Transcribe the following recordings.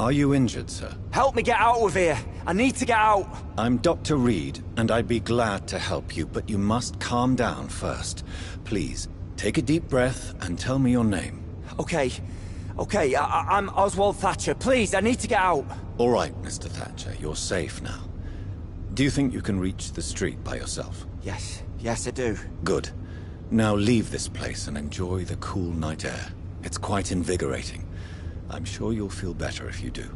Are you injured, sir? Help me get out of here. I need to get out. I'm Dr. Reed, and I'd be glad to help you, but you must calm down first. Please, take a deep breath and tell me your name. Okay. I'm Oswald Thatcher. Please, I need to get out. All right, Mr. Thatcher, you're safe now. Do you think you can reach the street by yourself? Yes, I do. Good. Now leave this place and enjoy the cool night air. It's quite invigorating. I'm sure you'll feel better if you do.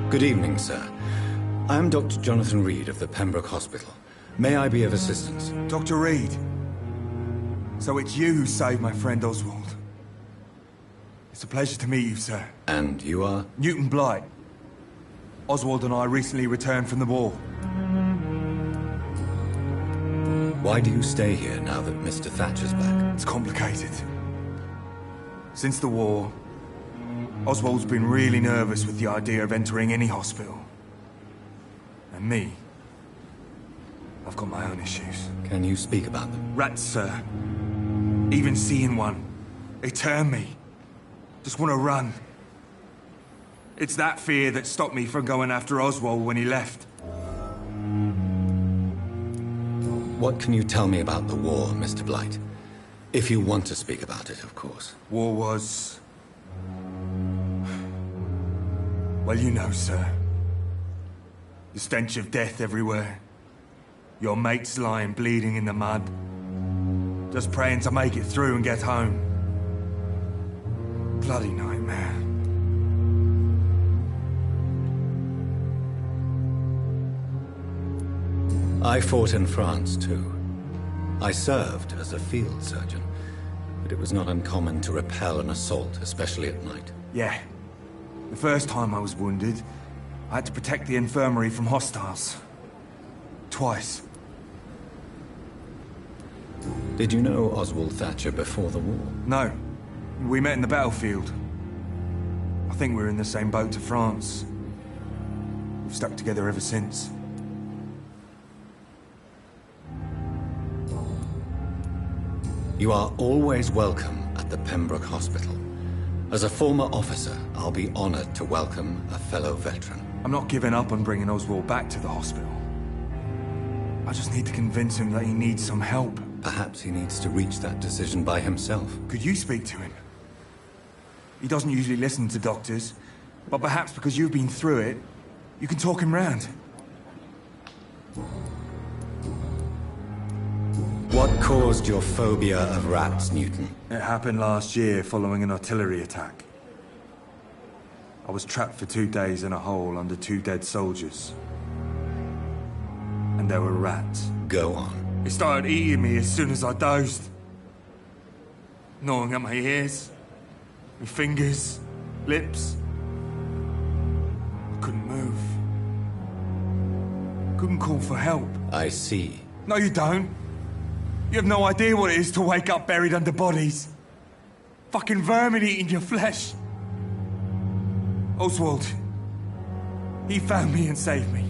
Good evening, sir. I am Dr. Jonathan Reed of the Pembroke Hospital. May I be of assistance? Dr. Reed. So it's you who saved my friend Oswald. It's a pleasure to meet you, sir. And you are? Newton Blight. Oswald and I recently returned from the war. Why do you stay here now that Mr. Thatcher's back? It's complicated. Since the war, Oswald's been really nervous with the idea of entering any hospital. And me, I've got my own issues. Can you speak about them? Rats, sir. Even seeing one, they turn me. Just want to run. It's that fear that stopped me from going after Oswald when he left. What can you tell me about the war, Mr. Blight? If you want to speak about it, of course. War was... well, you know, sir. The stench of death everywhere. Your mates lying bleeding in the mud. Just praying to make it through and get home. Bloody nightmare. I fought in France, too. I served as a field surgeon, but it was not uncommon to repel an assault, especially at night. Yeah. The first time I was wounded, I had to protect the infirmary from hostiles. Twice. Did you know Oswald Thatcher before the war? No. We met in the battlefield. I think we're in the same boat to France. We've stuck together ever since. You are always welcome at the Pembroke Hospital. As a former officer, I'll be honored to welcome a fellow veteran. I'm not giving up on bringing Oswald back to the hospital. I just need to convince him that he needs some help. Perhaps he needs to reach that decision by himself. Could you speak to him? He doesn't usually listen to doctors, but perhaps because you've been through it, you can talk him round. What caused your phobia of rats, Newton? It happened last year following an artillery attack. I was trapped for 2 days in a hole under 2 dead soldiers. And there were rats. Go on. It started eating me as soon as I dozed. Gnawing at my ears, my fingers, lips. I couldn't move. Couldn't call for help. I see. No, you don't. You have no idea what it is to wake up buried under bodies. Fucking vermin eating your flesh. Oswald. He found me and saved me.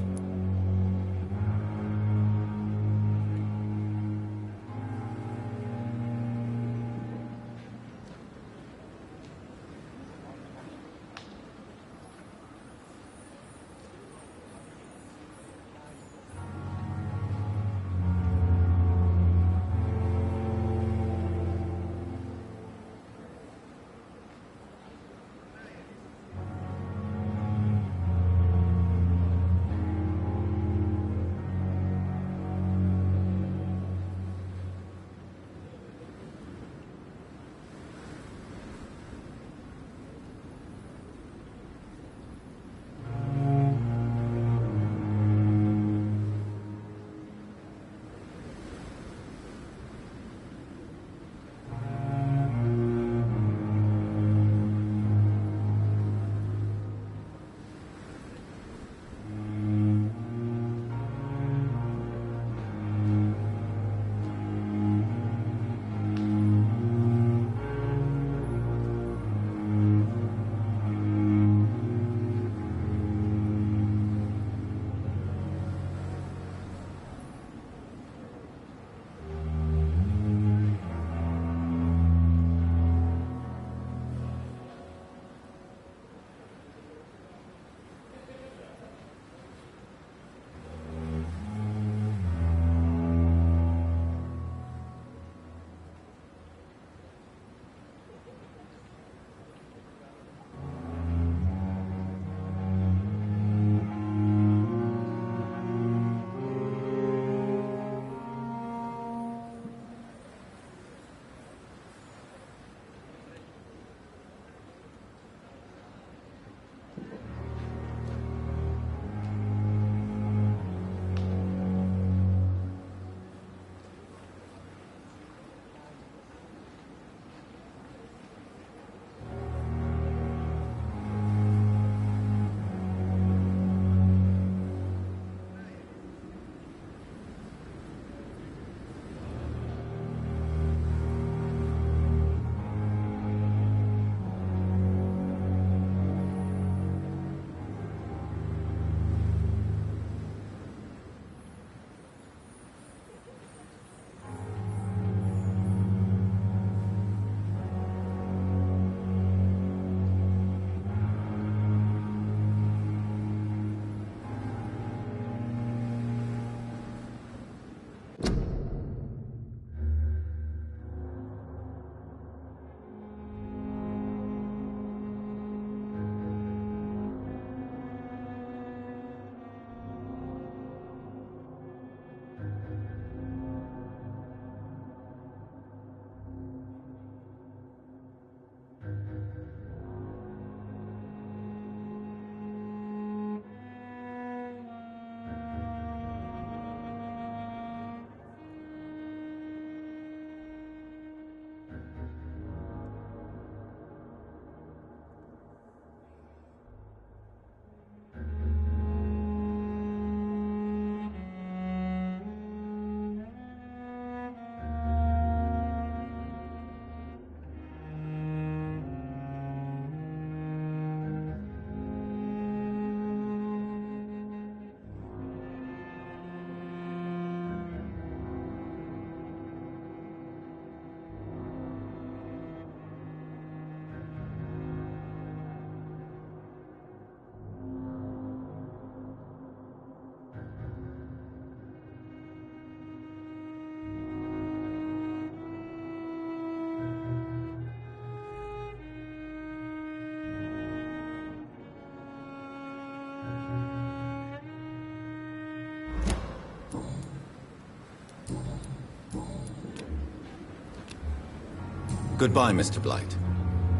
Goodbye, Mr. Blight.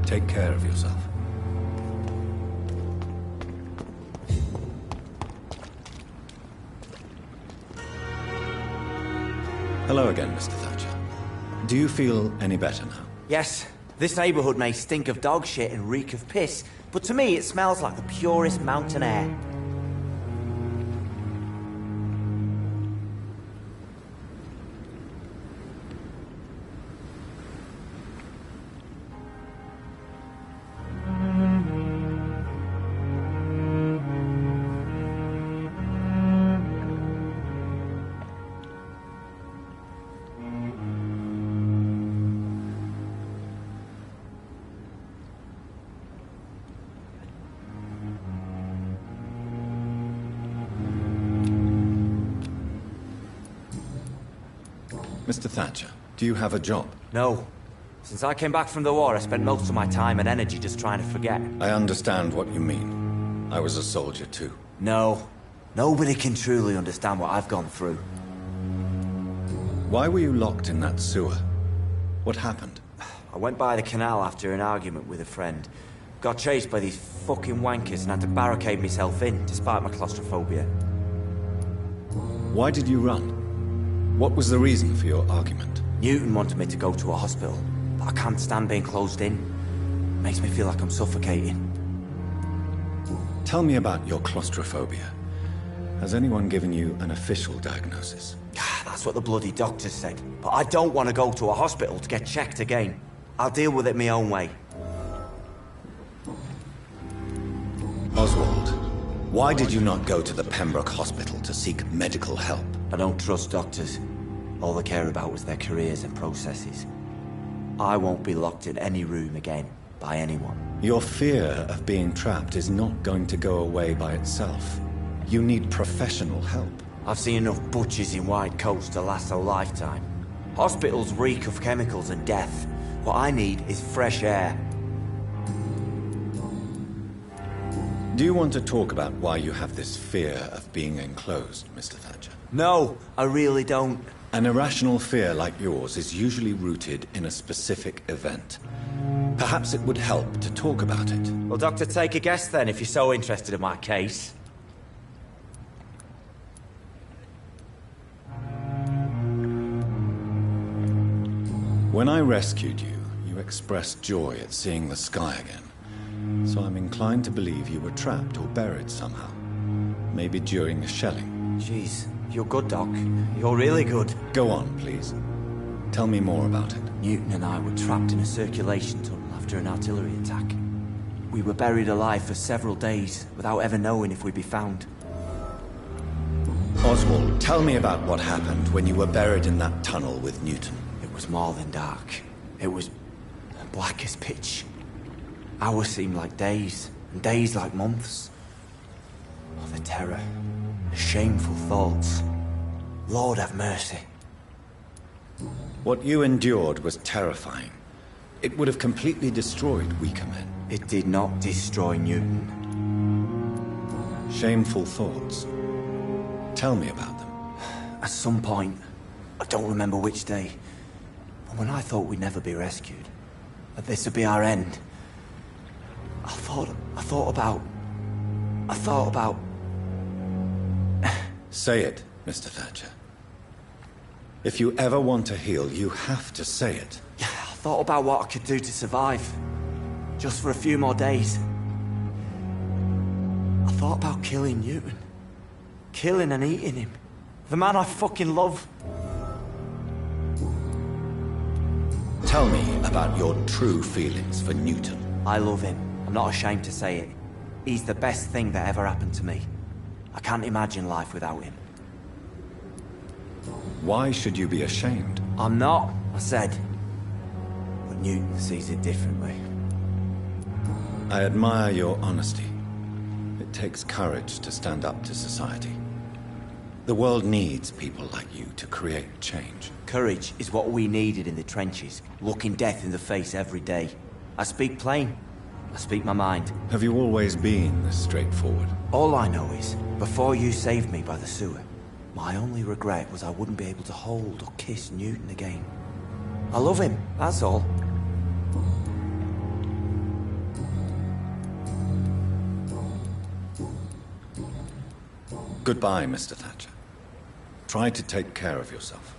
Take care of yourself. Hello again, Mr. Thatcher. Do you feel any better now? Yes, this neighborhood may stink of dog shit and reek of piss, but to me it smells like the purest mountain air. Mr. Thatcher, do you have a job? No. Since I came back from the war, I spent most of my time and energy just trying to forget. I understand what you mean. I was a soldier too. No. Nobody can truly understand what I've gone through. Why were you locked in that sewer? What happened? I went by the canal after an argument with a friend. Got chased by these fucking wankers and had to barricade myself in, despite my claustrophobia. Why did you run? What was the reason for your argument? Newton wanted me to go to a hospital, but I can't stand being closed in. Makes me feel like I'm suffocating. Tell me about your claustrophobia. Has anyone given you an official diagnosis? That's what the bloody doctors said. But I don't want to go to a hospital to get checked again. I'll deal with it my own way. Oswald, why did you not go to the Pembroke Hospital to seek medical help? I don't trust doctors. All they care about was their careers and processes. I won't be locked in any room again, by anyone. Your fear of being trapped is not going to go away by itself. You need professional help. I've seen enough butchers in white coats to last a lifetime. Hospitals reek of chemicals and death. What I need is fresh air. Do you want to talk about why you have this fear of being enclosed, Mr. Thatcher? No, I really don't. An irrational fear like yours is usually rooted in a specific event. Perhaps it would help to talk about it. Well, Doctor, take a guess then, if you're so interested in my case. When I rescued you, you expressed joy at seeing the sky again. So I'm inclined to believe you were trapped or buried somehow. Maybe during the shelling. Jeez, you're good, Doc. You're really good. Go on, please. Tell me more about it. Newton and I were trapped in a circulation tunnel after an artillery attack. We were buried alive for several days, without ever knowing if we'd be found. Oswald, tell me about what happened when you were buried in that tunnel with Newton. It was more than dark. It was black as pitch. Hours seemed like days, and days like months. Oh, the terror. The shameful thoughts. Lord have mercy. What you endured was terrifying. It would have completely destroyed weaker men. It did not destroy Newton. Shameful thoughts. Tell me about them. At some point, I don't remember which day, but when I thought we'd never be rescued, that this would be our end, I thought about... Say it, Mr. Thatcher. If you ever want to heal, you have to say it. I thought about what I could do to survive. Just for a few more days. I thought about killing Newton. Killing and eating him. The man I fucking love. Tell me about your true feelings for Newton. I love him. I'm not ashamed to say it. He's the best thing that ever happened to me. I can't imagine life without him. Why should you be ashamed? I'm not, I said. But Newton sees it differently. I admire your honesty. It takes courage to stand up to society. The world needs people like you to create change. Courage is what we needed in the trenches, looking death in the face every day. I speak plain. I speak my mind. Have you always been this straightforward? All I know is, before you saved me by the sewer, my only regret was I wouldn't be able to hold or kiss Newton again. I love him, that's all. Goodbye, Mr. Thatcher. Try to take care of yourself.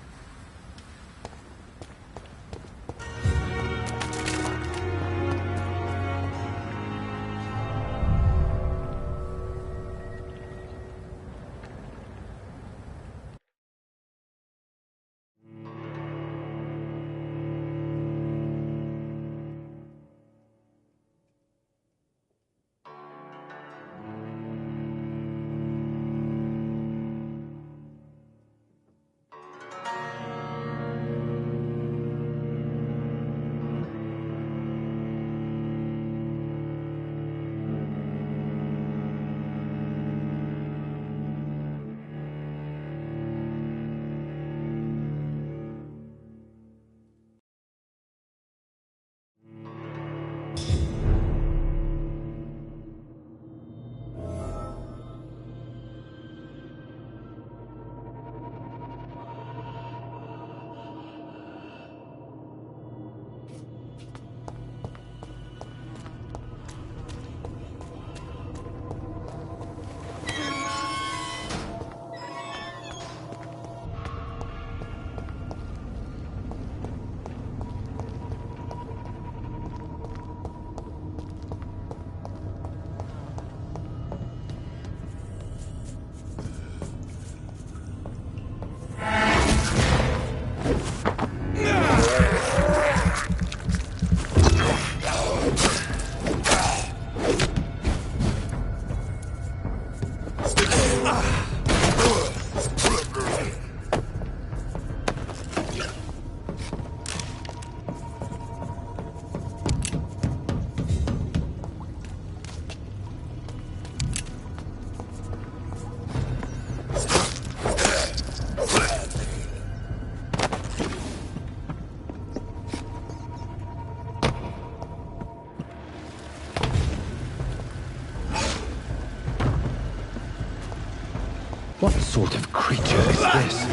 What sort of creature is this?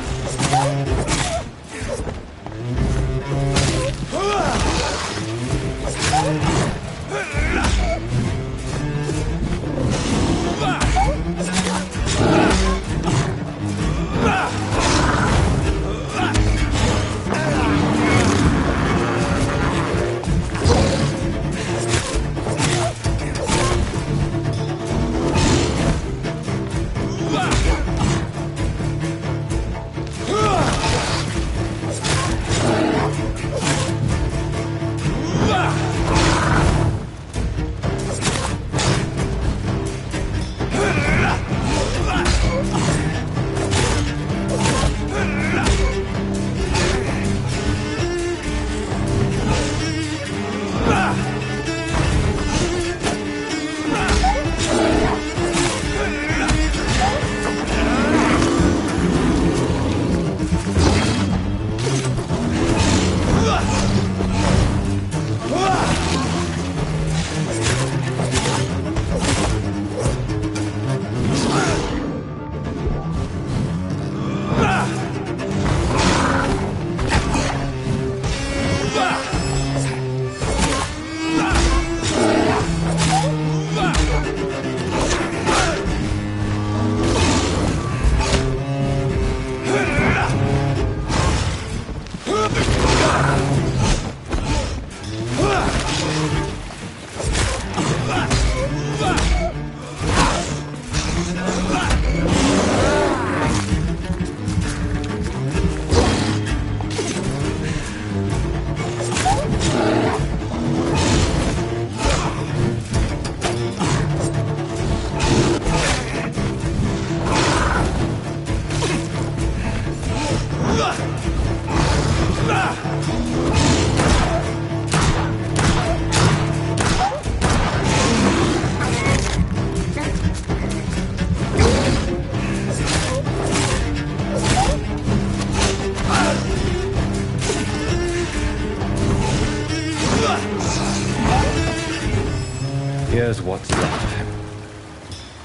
Here's what's left of him.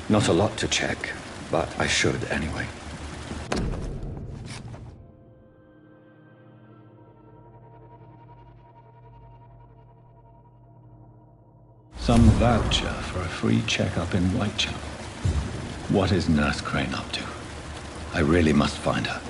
Not a lot to check, but I should anyway. Some voucher for a free checkup in Whitechapel. What is Nurse Crane up to? I really must find her.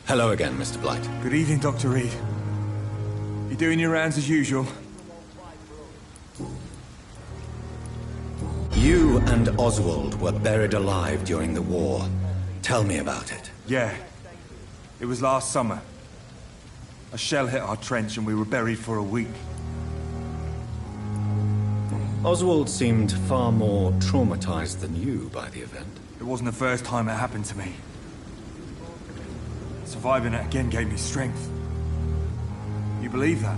Hello again, Mr. Blight. Good evening, Dr. Reed. You doing your rounds as usual? You and Oswald were buried alive during the war. Tell me about it. Yeah. It was last summer. A shell hit our trench and we were buried for a week. Oswald seemed far more traumatized than you by the event. It wasn't the first time it happened to me. Surviving it again gave me strength. You believe that?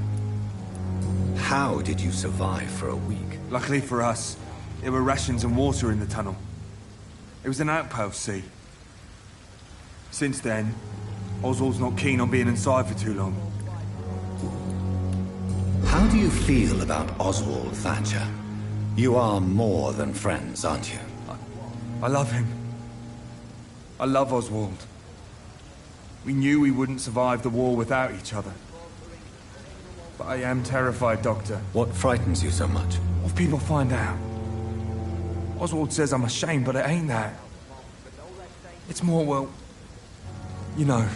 How did you survive for a week? Luckily for us, there were rations and water in the tunnel. It was an outpost, see? Since then, Oswald's not keen on being inside for too long. How do you feel about Oswald Thatcher? You are more than friends, aren't you? I love him. I love Oswald. We knew we wouldn't survive the war without each other. But I am terrified, Doctor. What frightens you so much? What if people find out? Oswald says I'm ashamed, but it ain't that. It's more, well, you know,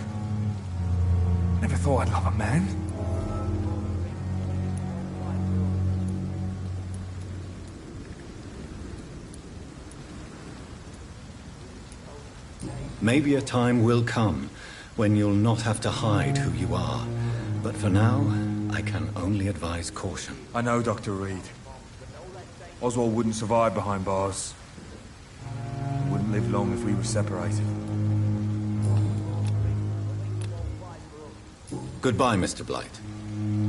never thought I'd love a man. Maybe a time will come when you'll not have to hide who you are. But for now, I can only advise caution. I know, Dr. Reed. Oswald wouldn't survive behind bars. He wouldn't live long if we were separated. Goodbye, Mr. Blight.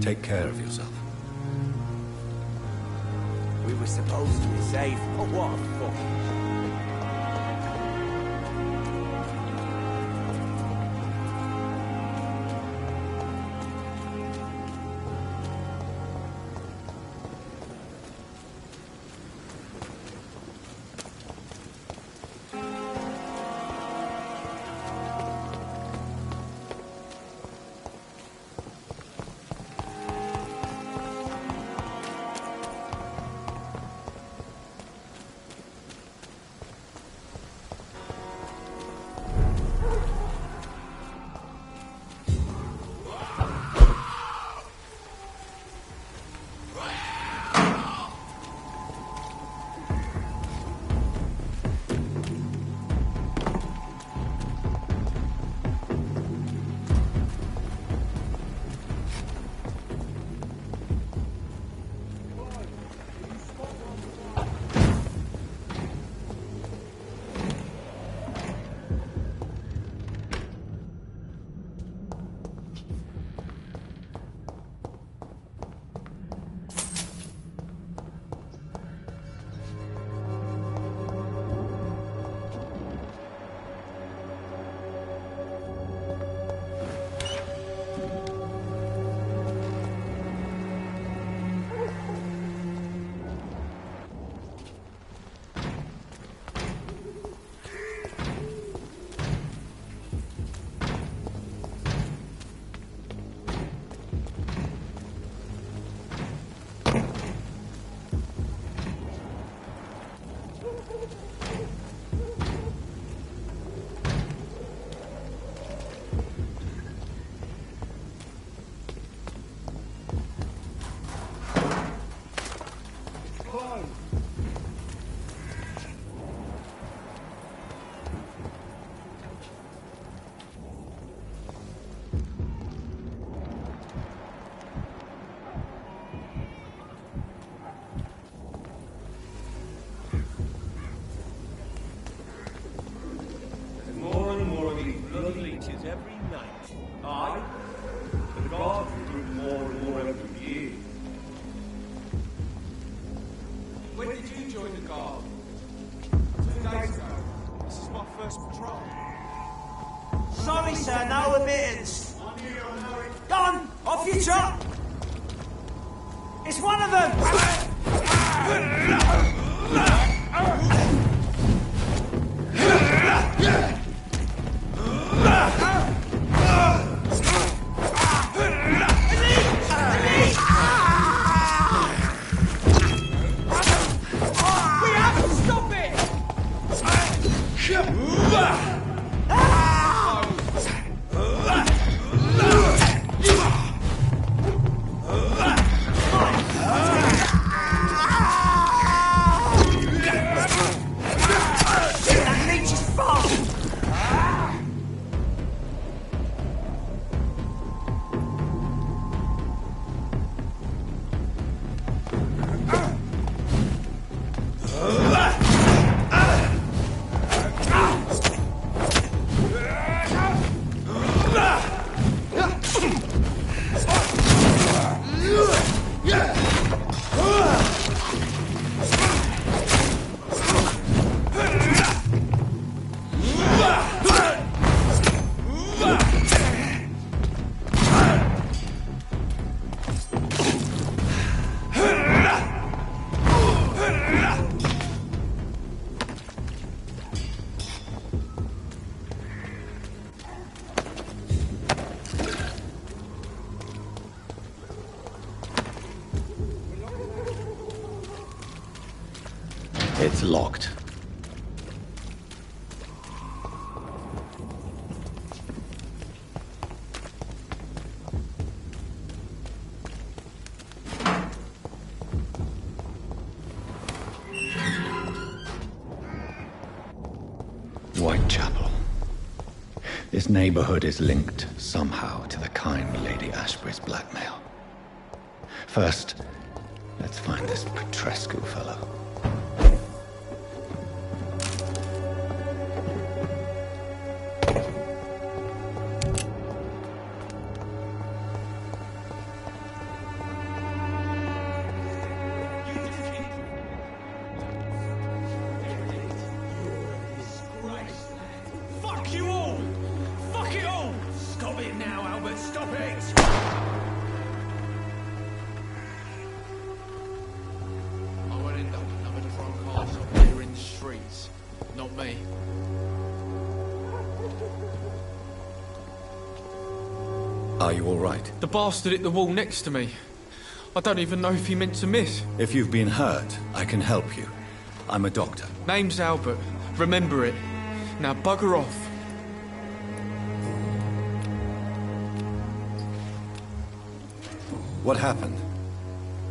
Take care of yourself. We were supposed to be safe. Oh, what a fuck. joined the guard. 2 days ago. This is my first patrol. Sorry, sir, no admittance. Go on, off you trot. It's one of them. We have to stop it! That leech is fast. It's locked. Whitechapel. This neighborhood is linked somehow to the kind Lady Ashbury's blackmail. First, let's find this Petrescu fellow. Fuck you all! Fuck it all! Stop it now, Albert, stop it! I won't end up another drunk arsehole here in the streets. Not me. Are you all right? The bastard hit the wall next to me. I don't even know if he meant to miss. If you've been hurt, I can help you. I'm a doctor. Name's Albert. Remember it. Now bugger off. What happened?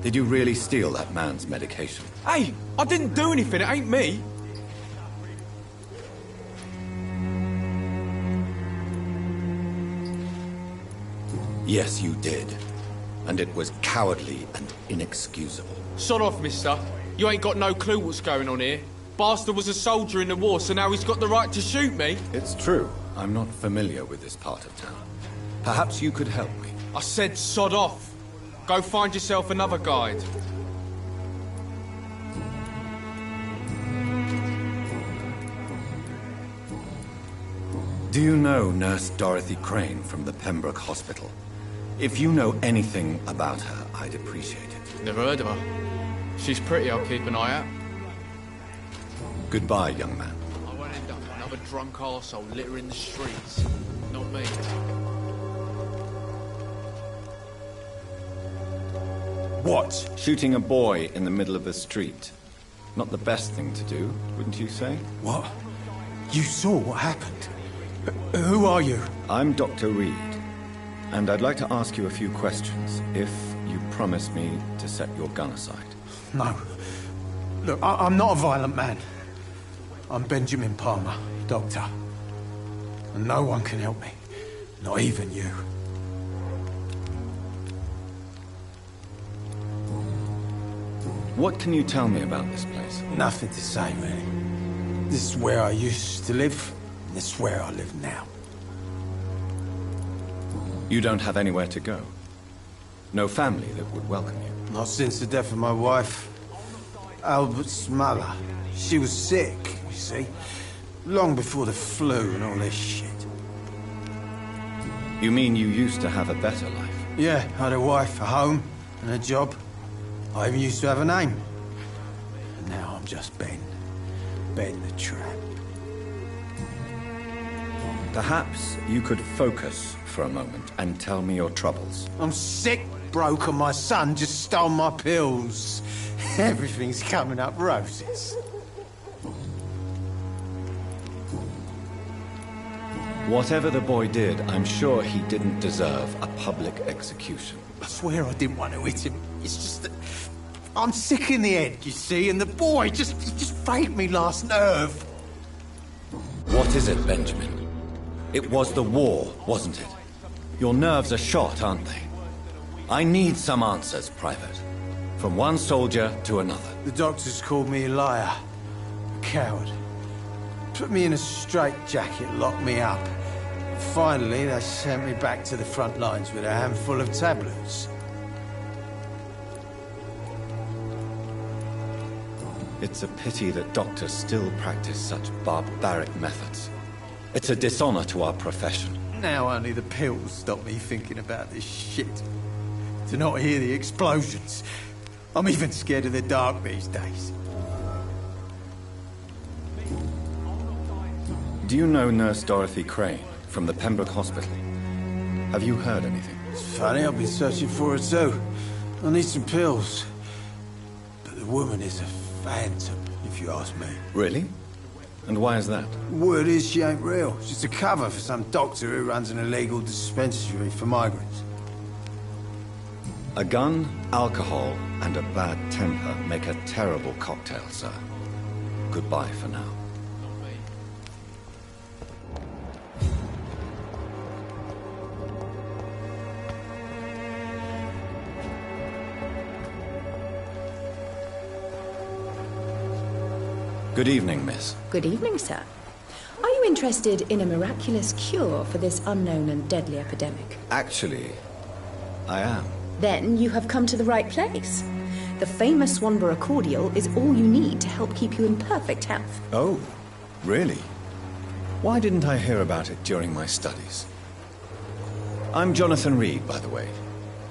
Did you really steal that man's medication? Hey, I didn't do anything. It ain't me. Yes, you did. And it was cowardly and inexcusable. Sod off, mister. You ain't got no clue what's going on here. Bastard was a soldier in the war, so now he's got the right to shoot me. It's true. I'm not familiar with this part of town. Perhaps you could help me. I said sod off. Go find yourself another guide. Do you know Nurse Dorothy Crane from the Pembroke Hospital? If you know anything about her, I'd appreciate it. Never heard of her. She's pretty, I'll keep an eye out. Goodbye, young man. I won't end up another drunk arsehole littering the streets. Not me. What? Shooting a boy in the middle of the street. Not the best thing to do, wouldn't you say? What? You saw what happened? Who are you? I'm Dr. Reed, and I'd like to ask you a few questions, if you promise me to set your gun aside. No. Look, I'm not a violent man. I'm Benjamin Palmer, doctor. And no one can help me. Not even you. What can you tell me about this place? Nothing to say, really. This is where I used to live, and this is where I live now. You don't have anywhere to go? No family that would welcome you? Not since the death of my wife. Albert's mother. She was sick, you see. Long before the flu and all this shit. You mean you used to have a better life? Yeah, I had a wife, a home, and a job. I even used to have a name. And now I'm just Ben. Ben the Trap. Perhaps you could focus for a moment and tell me your troubles. I'm sick, broke, and my son just stole my pills. Everything's coming up roses. Whatever the boy did, I'm sure he didn't deserve a public execution. I swear I didn't want to hit him. It's just that I'm sick in the head, you see, and the boy he just faked me last nerve. What is it, Benjamin? It was the war, wasn't it? Your nerves are shot, aren't they? I need some answers, Private. From one soldier to another. The doctors called me a liar. A coward. Put me in a straitjacket, locked me up. Finally, they sent me back to the front lines with a handful of tablets. It's a pity that doctors still practice such barbaric methods. It's a dishonor to our profession. Now only the pills stop me thinking about this shit. To not hear the explosions. I'm even scared of the dark these days. Do you know Nurse Dorothy Crane from the Pembroke Hospital? Have you heard anything? It's funny, I've been searching for her too. I need some pills. But the woman is a phantom, if you ask me. Really? And why is that? Word is she ain't real. She's a cover for some doctor who runs an illegal dispensary for migrants. A gun, alcohol, and a bad temper make a terrible cocktail, sir. Goodbye for now. Good evening, miss. Good evening, sir. Are you interested in a miraculous cure for this unknown and deadly epidemic? Actually, I am. Then you have come to the right place. The famous Swanborough cordial is all you need to help keep you in perfect health. Oh, really? Why didn't I hear about it during my studies? I'm Jonathan Reed, by the way.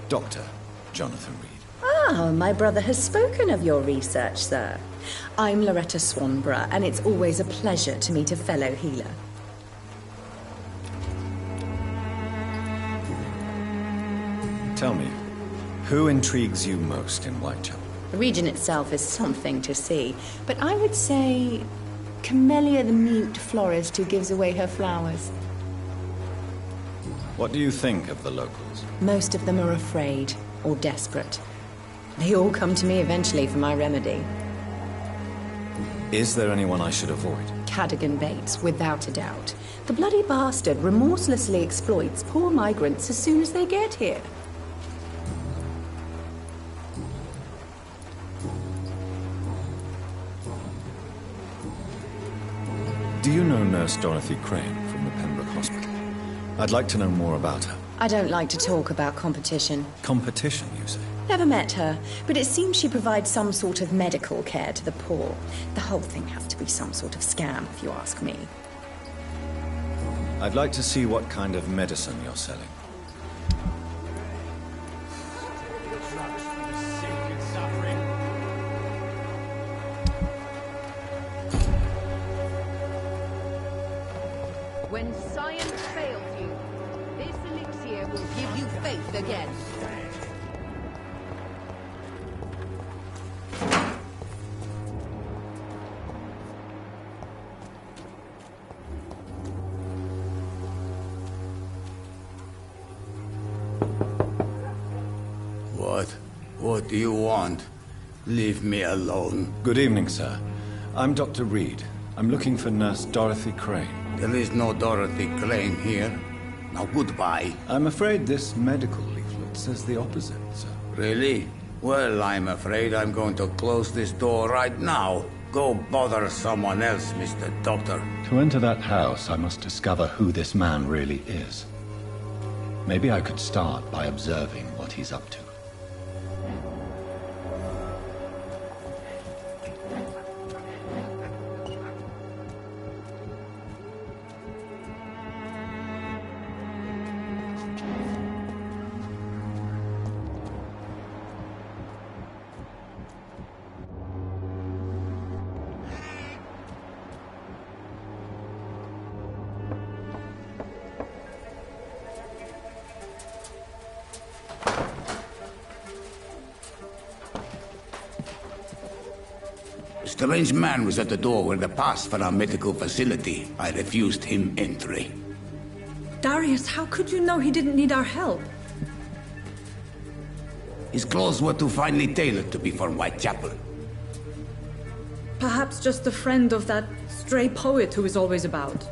Dr. Jonathan Reed. Ah, my brother has spoken of your research, sir. I'm Loretta Swanborough, and it's always a pleasure to meet a fellow healer. Tell me, who intrigues you most in Whitechapel? The region itself is something to see, but I would say Camellia the mute florist who gives away her flowers. What do you think of the locals? Most of them are afraid or desperate. They all come to me eventually for my remedy. Is there anyone I should avoid? Cadogan Bates, without a doubt. The bloody bastard remorselessly exploits poor migrants as soon as they get here. Do you know Nurse Dorothy Crane from the Pembroke Hospital? I'd like to know more about her. I don't like to talk about competition. Competition, you say? Never met her, but it seems she provides some sort of medical care to the poor. The whole thing has to be some sort of scam, if you ask me. I'd like to see what kind of medicine you're selling. When science fails you, this elixir will give you faith again. What do you want? Leave me alone. Good evening, sir. I'm Dr. Reed. I'm looking for Nurse Dorothy Crane. There is no Dorothy Crane here. Now goodbye. I'm afraid this medical leaflet says the opposite, sir. Really? Well, I'm afraid I'm going to close this door right now. Go bother someone else, Mr. Doctor. To enter that house, I must discover who this man really is. Maybe I could start by observing what he's up to. strange man was at the door with a pass for our medical facility. I refused him entry. Darius, how could you know he didn't need our help? His clothes were too finely tailored to be for Whitechapel. Perhaps just a friend of that stray poet who is always about.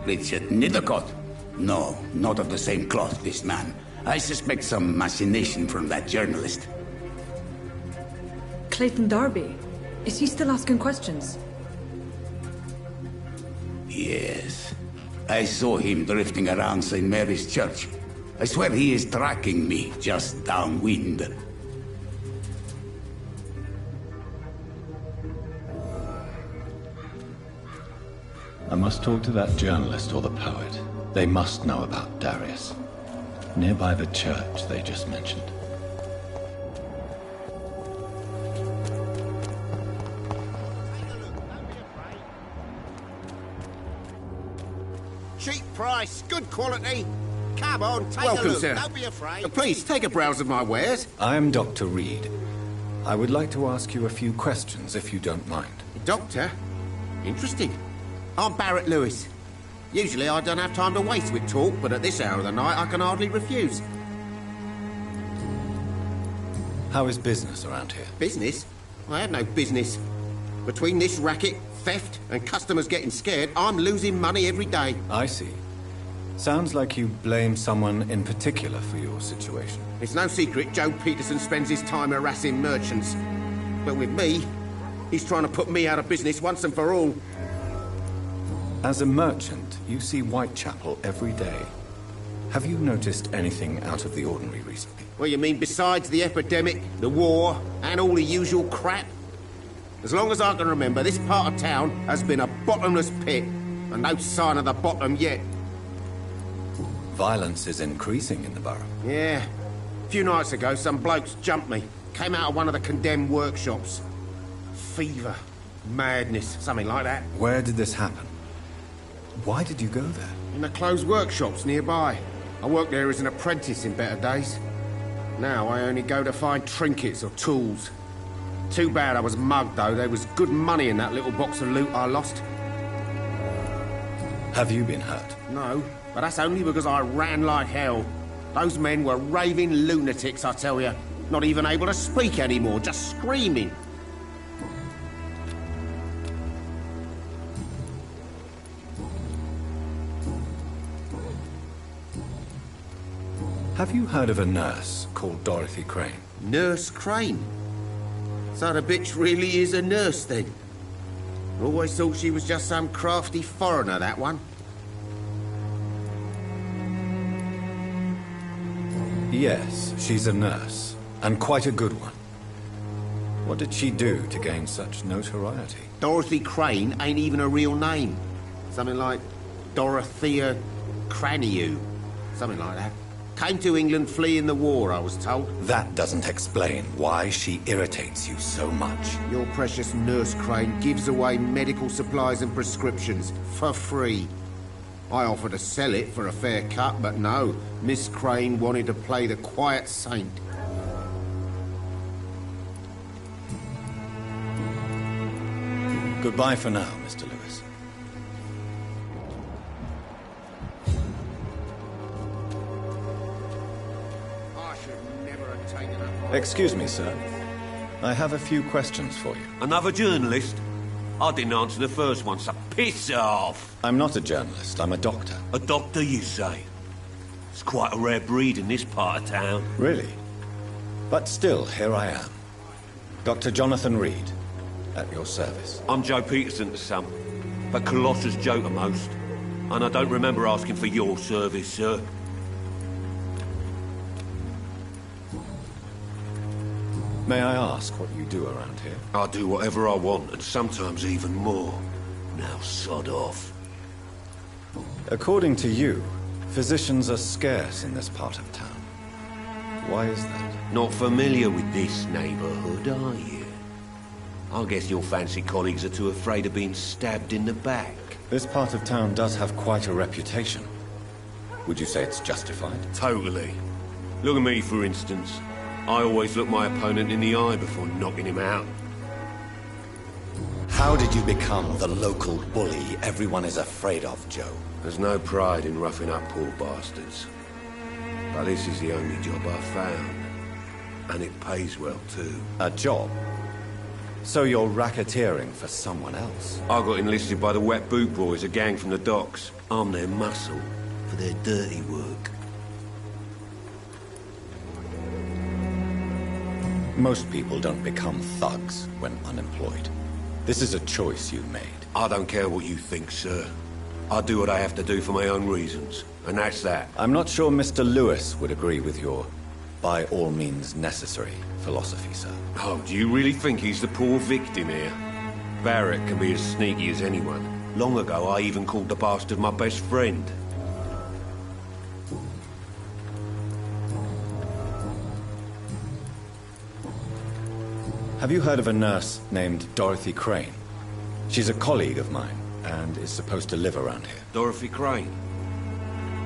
Richard Nithercott? No, not of the same cloth, this man. I suspect some machination from that journalist. Clayton Darby. Is he still asking questions? Yes. I saw him drifting around St. Mary's Church. I swear he is tracking me, just downwind. I must talk to that journalist or the poet. They must know about Darius. Nearby the church they just mentioned. Cheap price, good quality. Come on, take Welcome, a look. sir. Don't be afraid. Please, take a browse of my wares. I am Dr. Reed. I would like to ask you a few questions, if you don't mind. Doctor? Interesting. I'm Barrett Lewis. Usually I don't have time to waste with talk, but at this hour of the night I can hardly refuse. How is business around here? Business? I have no business. Between this racket, theft, and customers getting scared, I'm losing money every day. I see. Sounds like you blame someone in particular for your situation. It's no secret Joe Peterson spends his time harassing merchants. But with me, he's trying to put me out of business once and for all. As a merchant, you see Whitechapel every day. Have you noticed anything out of the ordinary recently? Well, you mean besides the epidemic, the war, and all the usual crap? As long as I can remember, this part of town has been a bottomless pit, and no sign of the bottom yet. Violence is increasing in the borough. Yeah. A few nights ago, some blokes jumped me. Came out of one of the condemned workshops. Fever, madness, something like that. Where did this happen? Why did you go there? In the closed workshops nearby. I worked there as an apprentice in better days. Now I only go to find trinkets or tools. Too bad I was mugged, though. There was good money in that little box of loot I lost. Have you been hurt? No, but that's only because I ran like hell. Those men were raving lunatics, I tell you. Not even able to speak anymore, just screaming. Have you heard of a nurse called Dorothy Crane? Nurse Crane? So the bitch really is a nurse, then? Always thought she was just some crafty foreigner, that one. Yes, she's a nurse, and quite a good one. What did she do to gain such notoriety? Dorothy Crane ain't even a real name. Something like Dorothea Craniu. Something like that. Came to England fleeing the war, I was told. That doesn't explain why she irritates you so much. Your precious Nurse Crane gives away medical supplies and prescriptions for free. I offered to sell it for a fair cut, but no. Miss Crane wanted to play the quiet saint. Goodbye for now, Mr. Lewis. I should never have taken up... Excuse me, sir. I have a few questions for you. Another journalist? I didn't answer the first one, so piss off! I'm not a journalist, I'm a doctor. A doctor, you say? It's quite a rare breed in this part of town. Really? But still, here I am. Dr. Jonathan Reed, at your service. I'm Joe Peterson to some, but Colossus Joe to most. And I don't remember asking for your service, sir. May I ask what you do around here? I do whatever I want, and sometimes even more. Now sod off. According to you, physicians are scarce in this part of town. Why is that? Not familiar with this neighborhood, are you? I guess your fancy colleagues are too afraid of being stabbed in the back. This part of town does have quite a reputation. Would you say it's justified? Totally. Look at me, for instance. I always look my opponent in the eye before knocking him out. How did you become the local bully everyone is afraid of, Joe? There's no pride in roughing up poor bastards. But this is the only job I've found. And it pays well, too. A job? So you're racketeering for someone else? I got enlisted by the Wet Boot Boys, a gang from the docks. I'm their muscle for their dirty work. Most people don't become thugs when unemployed. This is a choice you made. I don't care what you think, sir. I do what I have to do for my own reasons, and that's that. I'm not sure Mr. Lewis would agree with your by all means necessary philosophy, sir. Oh, do you really think he's the poor victim here? Barrett can be as sneaky as anyone. Long ago, I even called the bastard my best friend. Have you heard of a nurse named Dorothy Crane? She's a colleague of mine, and is supposed to live around here. Dorothy Crane?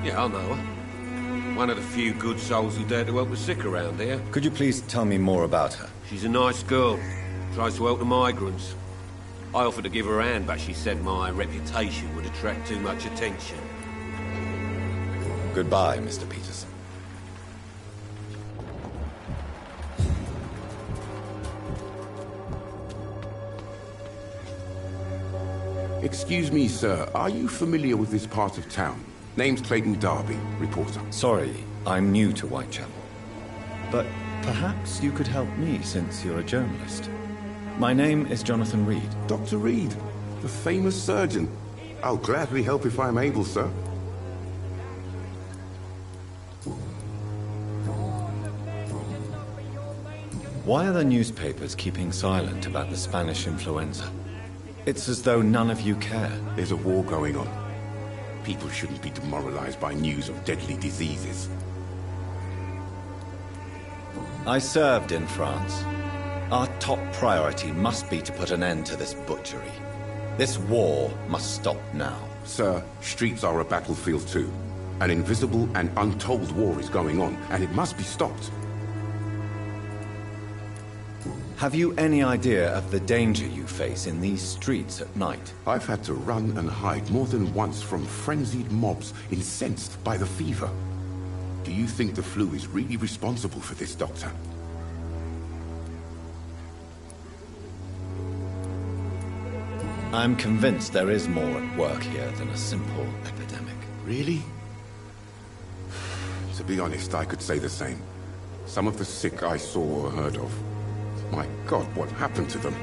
Yeah, I know her. One of the few good souls who dare to help the sick around here. Could you please tell me more about her? She's a nice girl. Tries to help the migrants. I offered to give her a hand, but she said my reputation would attract too much attention. Goodbye, Mr. Peterson. Excuse me, sir. Are you familiar with this part of town? Name's Clayton Darby, reporter. Sorry, I'm new to Whitechapel. But perhaps you could help me since you're a journalist. My name is Jonathan Reed. Dr. Reed, the famous surgeon. I'll gladly help if I'm able, sir. Why are the newspapers keeping silent about the Spanish influenza? It's as though none of you care. There's a war going on. People shouldn't be demoralized by news of deadly diseases. I served in France. Our top priority must be to put an end to this butchery. This war must stop now. Sir, streets are a battlefield too. An invisible and untold war is going on, and it must be stopped. Have you any idea of the danger you face in these streets at night? I've had to run and hide more than once from frenzied mobs incensed by the fever. Do you think the flu is really responsible for this, Doctor? I'm convinced there is more at work here than a simple epidemic. Really? To be honest, I could say the same. Some of the sick I saw or heard of. My God, what happened to them?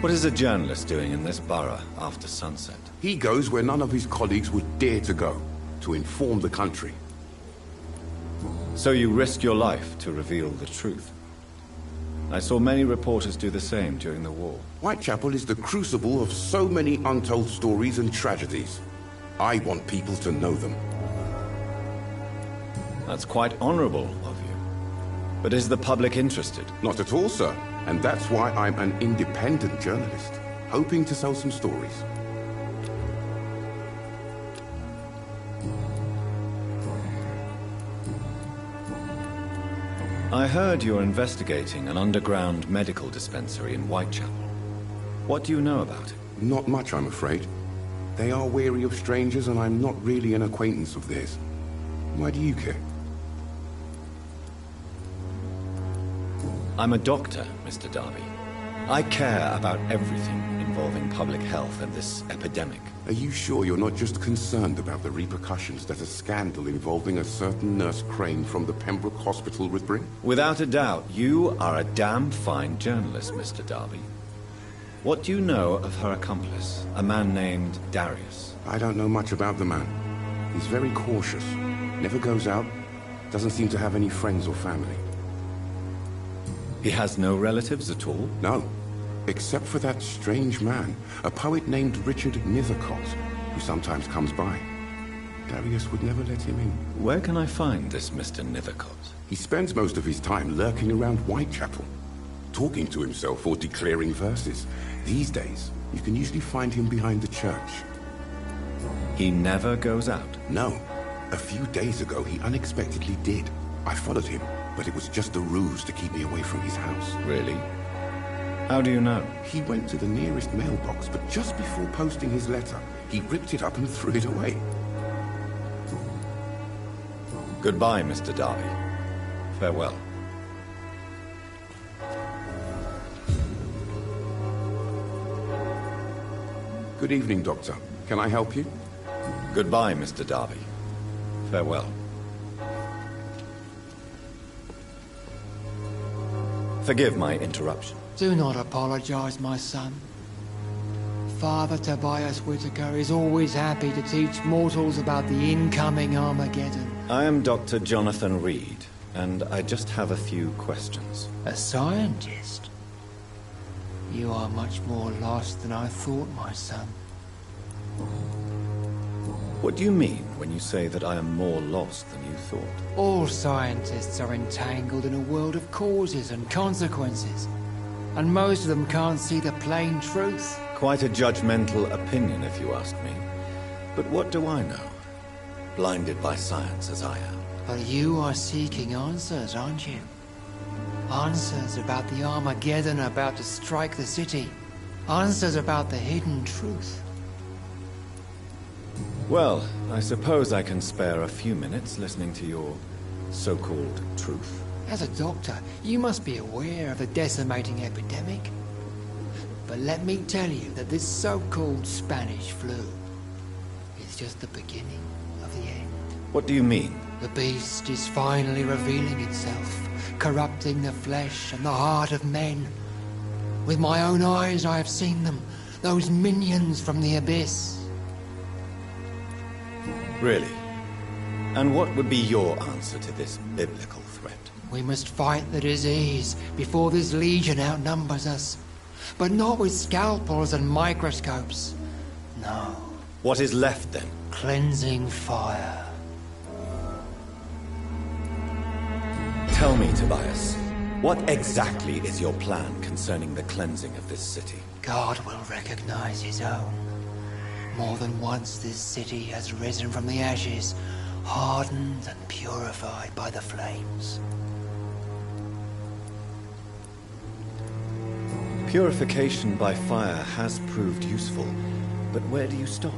What is a journalist doing in this borough after sunset? He goes where none of his colleagues would dare to go, to inform the country. So you risk your life to reveal the truth. I saw many reporters do the same during the war. Whitechapel is the crucible of so many untold stories and tragedies. I want people to know them. That's quite honorable of you. But is the public interested? Not at all, sir. And that's why I'm an independent journalist, hoping to sell some stories. I heard you're investigating an underground medical dispensary in Whitechapel. What do you know about it? Not much, I'm afraid. They are wary of strangers, and I'm not really an acquaintance of theirs. Why do you care? I'm a doctor, Mr. Darby. I care about everything involving public health and this epidemic. Are you sure you're not just concerned about the repercussions that a scandal involving a certain Nurse Crane from the Pembroke Hospital would bring? Without a doubt, you are a damn fine journalist, Mr. Darby. What do you know of her accomplice, a man named Darius? I don't know much about the man. He's very cautious, never goes out, doesn't seem to have any friends or family. He has no relatives at all? No, except for that strange man, a poet named Richard Nethercott, who sometimes comes by. Darius would never let him in. Where can I find this Mr. Nethercott? He spends most of his time lurking around Whitechapel, talking to himself or declaring verses. These days, you can usually find him behind the church. He never goes out? No. A few days ago, he unexpectedly did. I followed him, but it was just a ruse to keep me away from his house. Really? How do you know? He went to the nearest mailbox, but just before posting his letter, he ripped it up and threw it away. Goodbye, Mr. Darby. Farewell. Good evening, Doctor. Can I help you? Goodbye, Mr. Darby. Farewell. Forgive my interruption. Do not apologize, my son. Father Tobias Whitaker is always happy to teach mortals about the incoming Armageddon. I am Dr. Jonathan Reed, and I just have a few questions. A scientist? You are much more lost than I thought, my son. What do you mean when you say that I am more lost than you thought? All scientists are entangled in a world of causes and consequences, and most of them can't see the plain truth. Quite a judgmental opinion, if you ask me. But what do I know? Blinded by science as I am. But you are seeking answers, aren't you? Answers about the Armageddon about to strike the city. Answers about the hidden truth. Well, I suppose I can spare a few minutes listening to your so-called truth. As a doctor, you must be aware of the decimating epidemic. But let me tell you that this so-called Spanish flu is just the beginning of the end. What do you mean? The beast is finally revealing itself, corrupting the flesh and the heart of men. With my own eyes I have seen them, those minions from the abyss. Really? And what would be your answer to this biblical threat? We must fight the disease before this legion outnumbers us. But not with scalpels and microscopes. No. What is left then? Cleansing fire. Tell me, Tobias, what exactly is your plan concerning the cleansing of this city? God will recognize his own. More than once this city has risen from the ashes, hardened and purified by the flames. Purification by fire has proved useful, but where do you stop?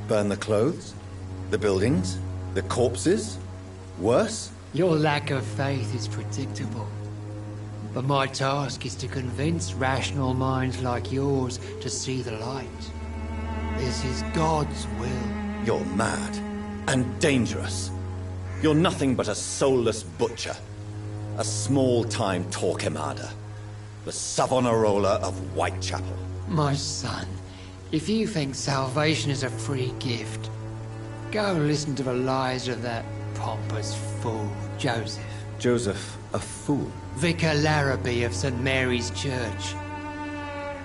Burn the clothes? The buildings? The corpses? Worse? Your lack of faith is predictable. But my task is to convince rational minds like yours to see the light. This is God's will. You're mad and dangerous. You're nothing but a soulless butcher. A small-time Torquemada. The Savonarola of Whitechapel. My son, if you think salvation is a free gift, go listen to the lies of that pompous fool, Joseph. Joseph, a fool? Vicar Larrabee of St. Mary's Church.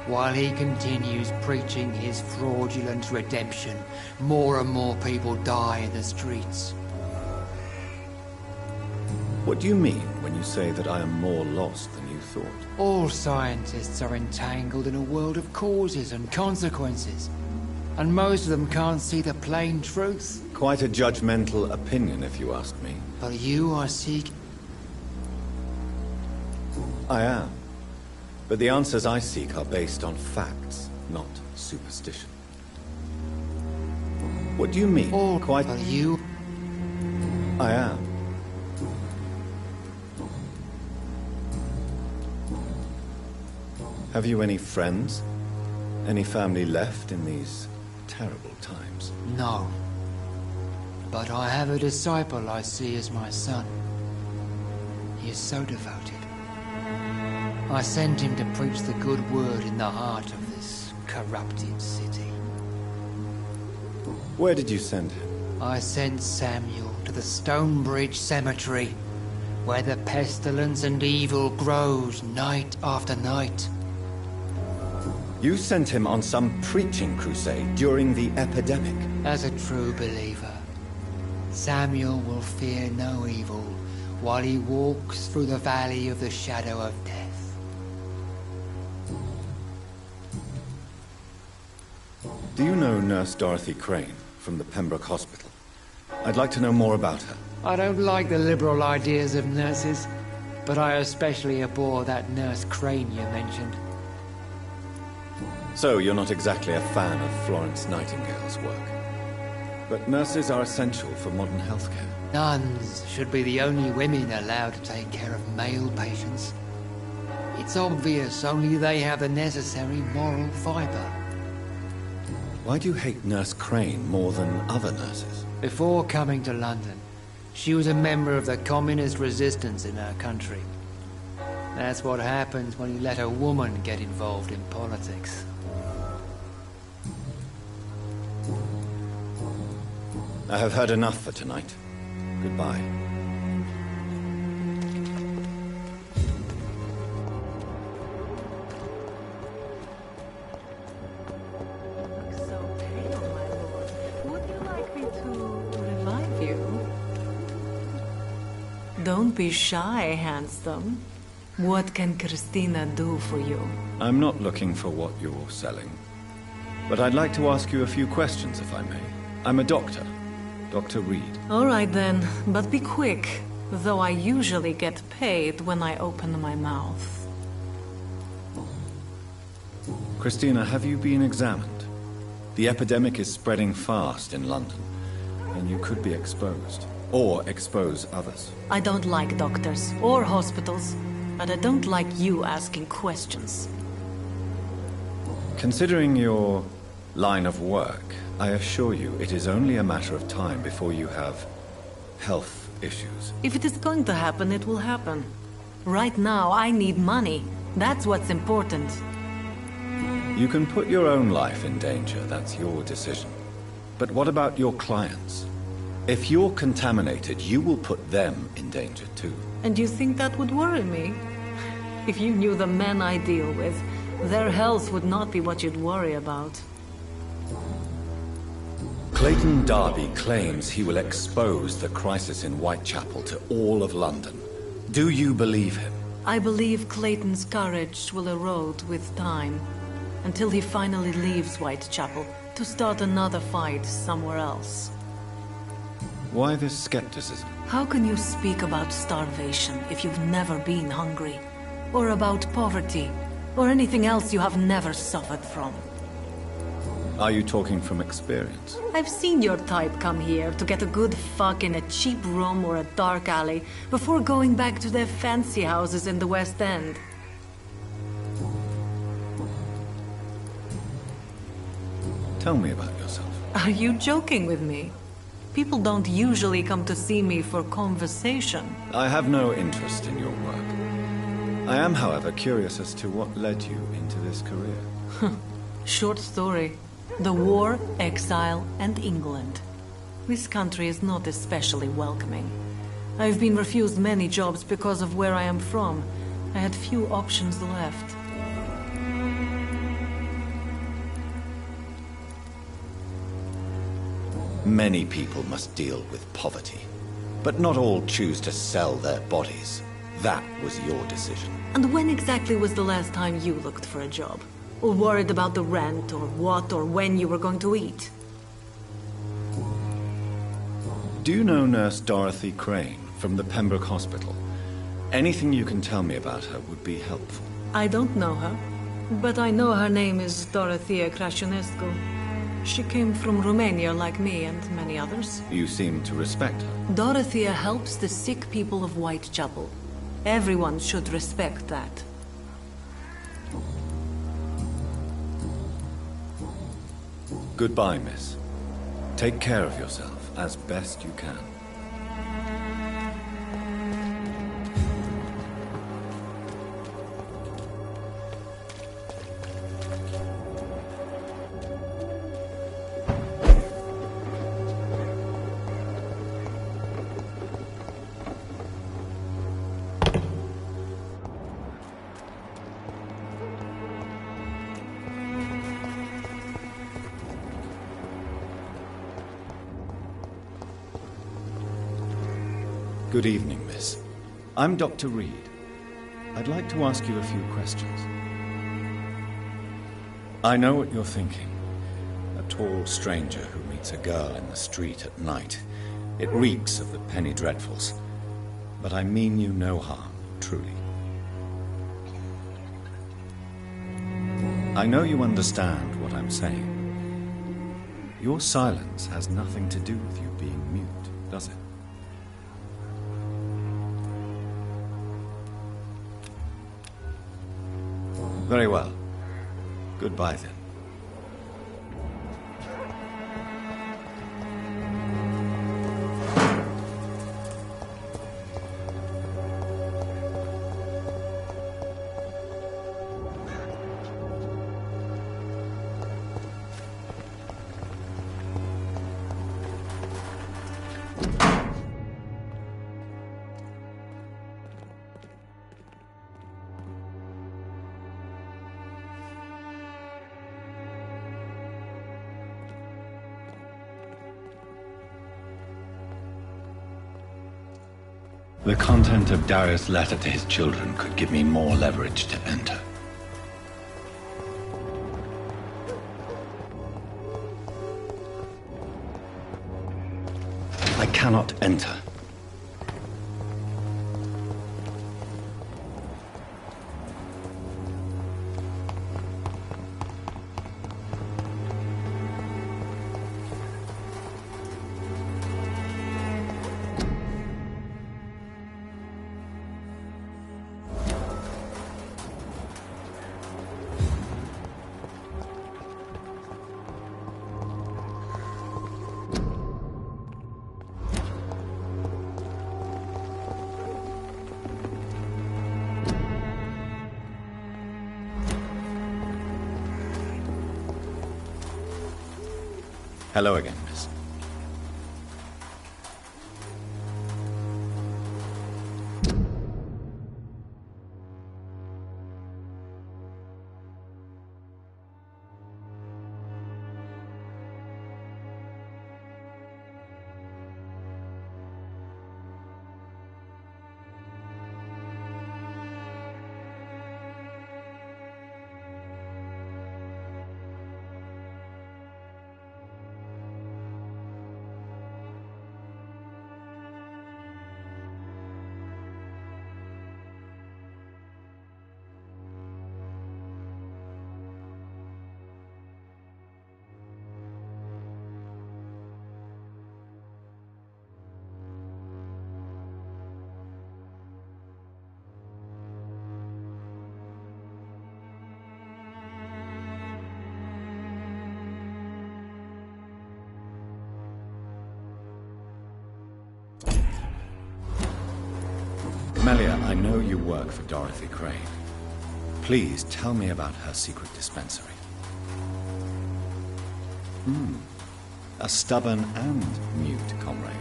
While he continues preaching his fraudulent redemption, more and more people die in the streets. What do you mean when you say that I am more lost than you thought? All scientists are entangled in a world of causes and consequences, and most of them can't see the plain truth. Quite a judgmental opinion, if you ask me. But you are seeking... I am. But the answers I seek are based on facts, not superstition. What do you mean? But you... I am. Have you any friends? Any family left in these terrible times? No. But I have a disciple I see as my son. He is so devoted. I sent him to preach the good word in the heart of this corrupted city. Where did you send him? I sent Samuel to the Stonebridge Cemetery, where the pestilence and evil grows night after night. You sent him on some preaching crusade during the epidemic. As a true believer, Samuel will fear no evil while he walks through the valley of the shadow of death. Do you know Nurse Dorothy Crane from the Pembroke Hospital? I'd like to know more about her. I don't like the liberal ideas of nurses. but I especially abhor that Nurse Crane you mentioned. So, you're not exactly a fan of Florence Nightingale's work. But nurses are essential for modern healthcare. Nuns should be the only women allowed to take care of male patients. It's obvious only they have the necessary moral fibre. Why do you hate Nurse Crane more than other nurses? Before coming to London, she was a member of the communist resistance in her country. That's what happens when you let a woman get involved in politics. I have heard enough for tonight. Goodbye. So pale, my lord. Would you like me to revive you? Don't be shy, handsome. What can Christina do for you? I'm not looking for what you're selling. But I'd like to ask you a few questions, if I may. I'm a doctor. Dr. Reed. All right then, but be quick. Though I usually get paid when I open my mouth. Christina, have you been examined? The epidemic is spreading fast in London, and you could be exposed. Or expose others. I don't like doctors or hospitals, but I don't like you asking questions. Considering your line of work, I assure you it is only a matter of time before you have health issues. If it is going to happen, it will happen. Right now, I need money. That's what's important. You can put your own life in danger, that's your decision. But what about your clients? If you're contaminated, you will put them in danger too. And you think that would worry me? If you knew the men I deal with, their health would not be what you'd worry about. Clayton Darby claims he will expose the crisis in Whitechapel to all of London. Do you believe him? I believe Clayton's courage will erode with time, until he finally leaves Whitechapel to start another fight somewhere else. Why this skepticism? How can you speak about starvation if you've never been hungry? Or about poverty? Or anything else you have never suffered from? Are you talking from experience? I've seen your type come here to get a good fuck in a cheap room or a dark alley before going back to their fancy houses in the West End. Tell me about yourself. Are you joking with me? People don't usually come to see me for conversation. I have no interest in your work. I am, however, curious as to what led you into this career. Short story. The war, exile, and England. This country is not especially welcoming. I've been refused many jobs because of where I am from. I had few options left. Many people must deal with poverty, but not all choose to sell their bodies. That was your decision. And when exactly was the last time you looked for a job? Or worried about the rent, or what or when you were going to eat? Do you know Nurse Dorothy Crane from the Pembroke Hospital? Anything you can tell me about her would be helpful. I don't know her, but I know her name is Dorothea Crăciunescu. She came from Romania like me and many others. You seem to respect her. Dorothea helps the sick people of Whitechapel. Everyone should respect that. Goodbye, miss. Take care of yourself as best you can. Good evening, miss. I'm Dr. Reed. I'd like to ask you a few questions. I know what you're thinking. A tall stranger who meets a girl in the street at night. It reeks of the penny dreadfuls. But I mean you no harm. truly. I know you understand what I'm saying. Your silence has nothing to do with you being mute, does it? Very well. Goodbye then. The content of Darius' letter to his children could give me more leverage to enter. I cannot enter. Hello again, miss. Melia, I know you work for Dorothy Crane. Please tell me about her secret dispensary. A stubborn and mute comrade.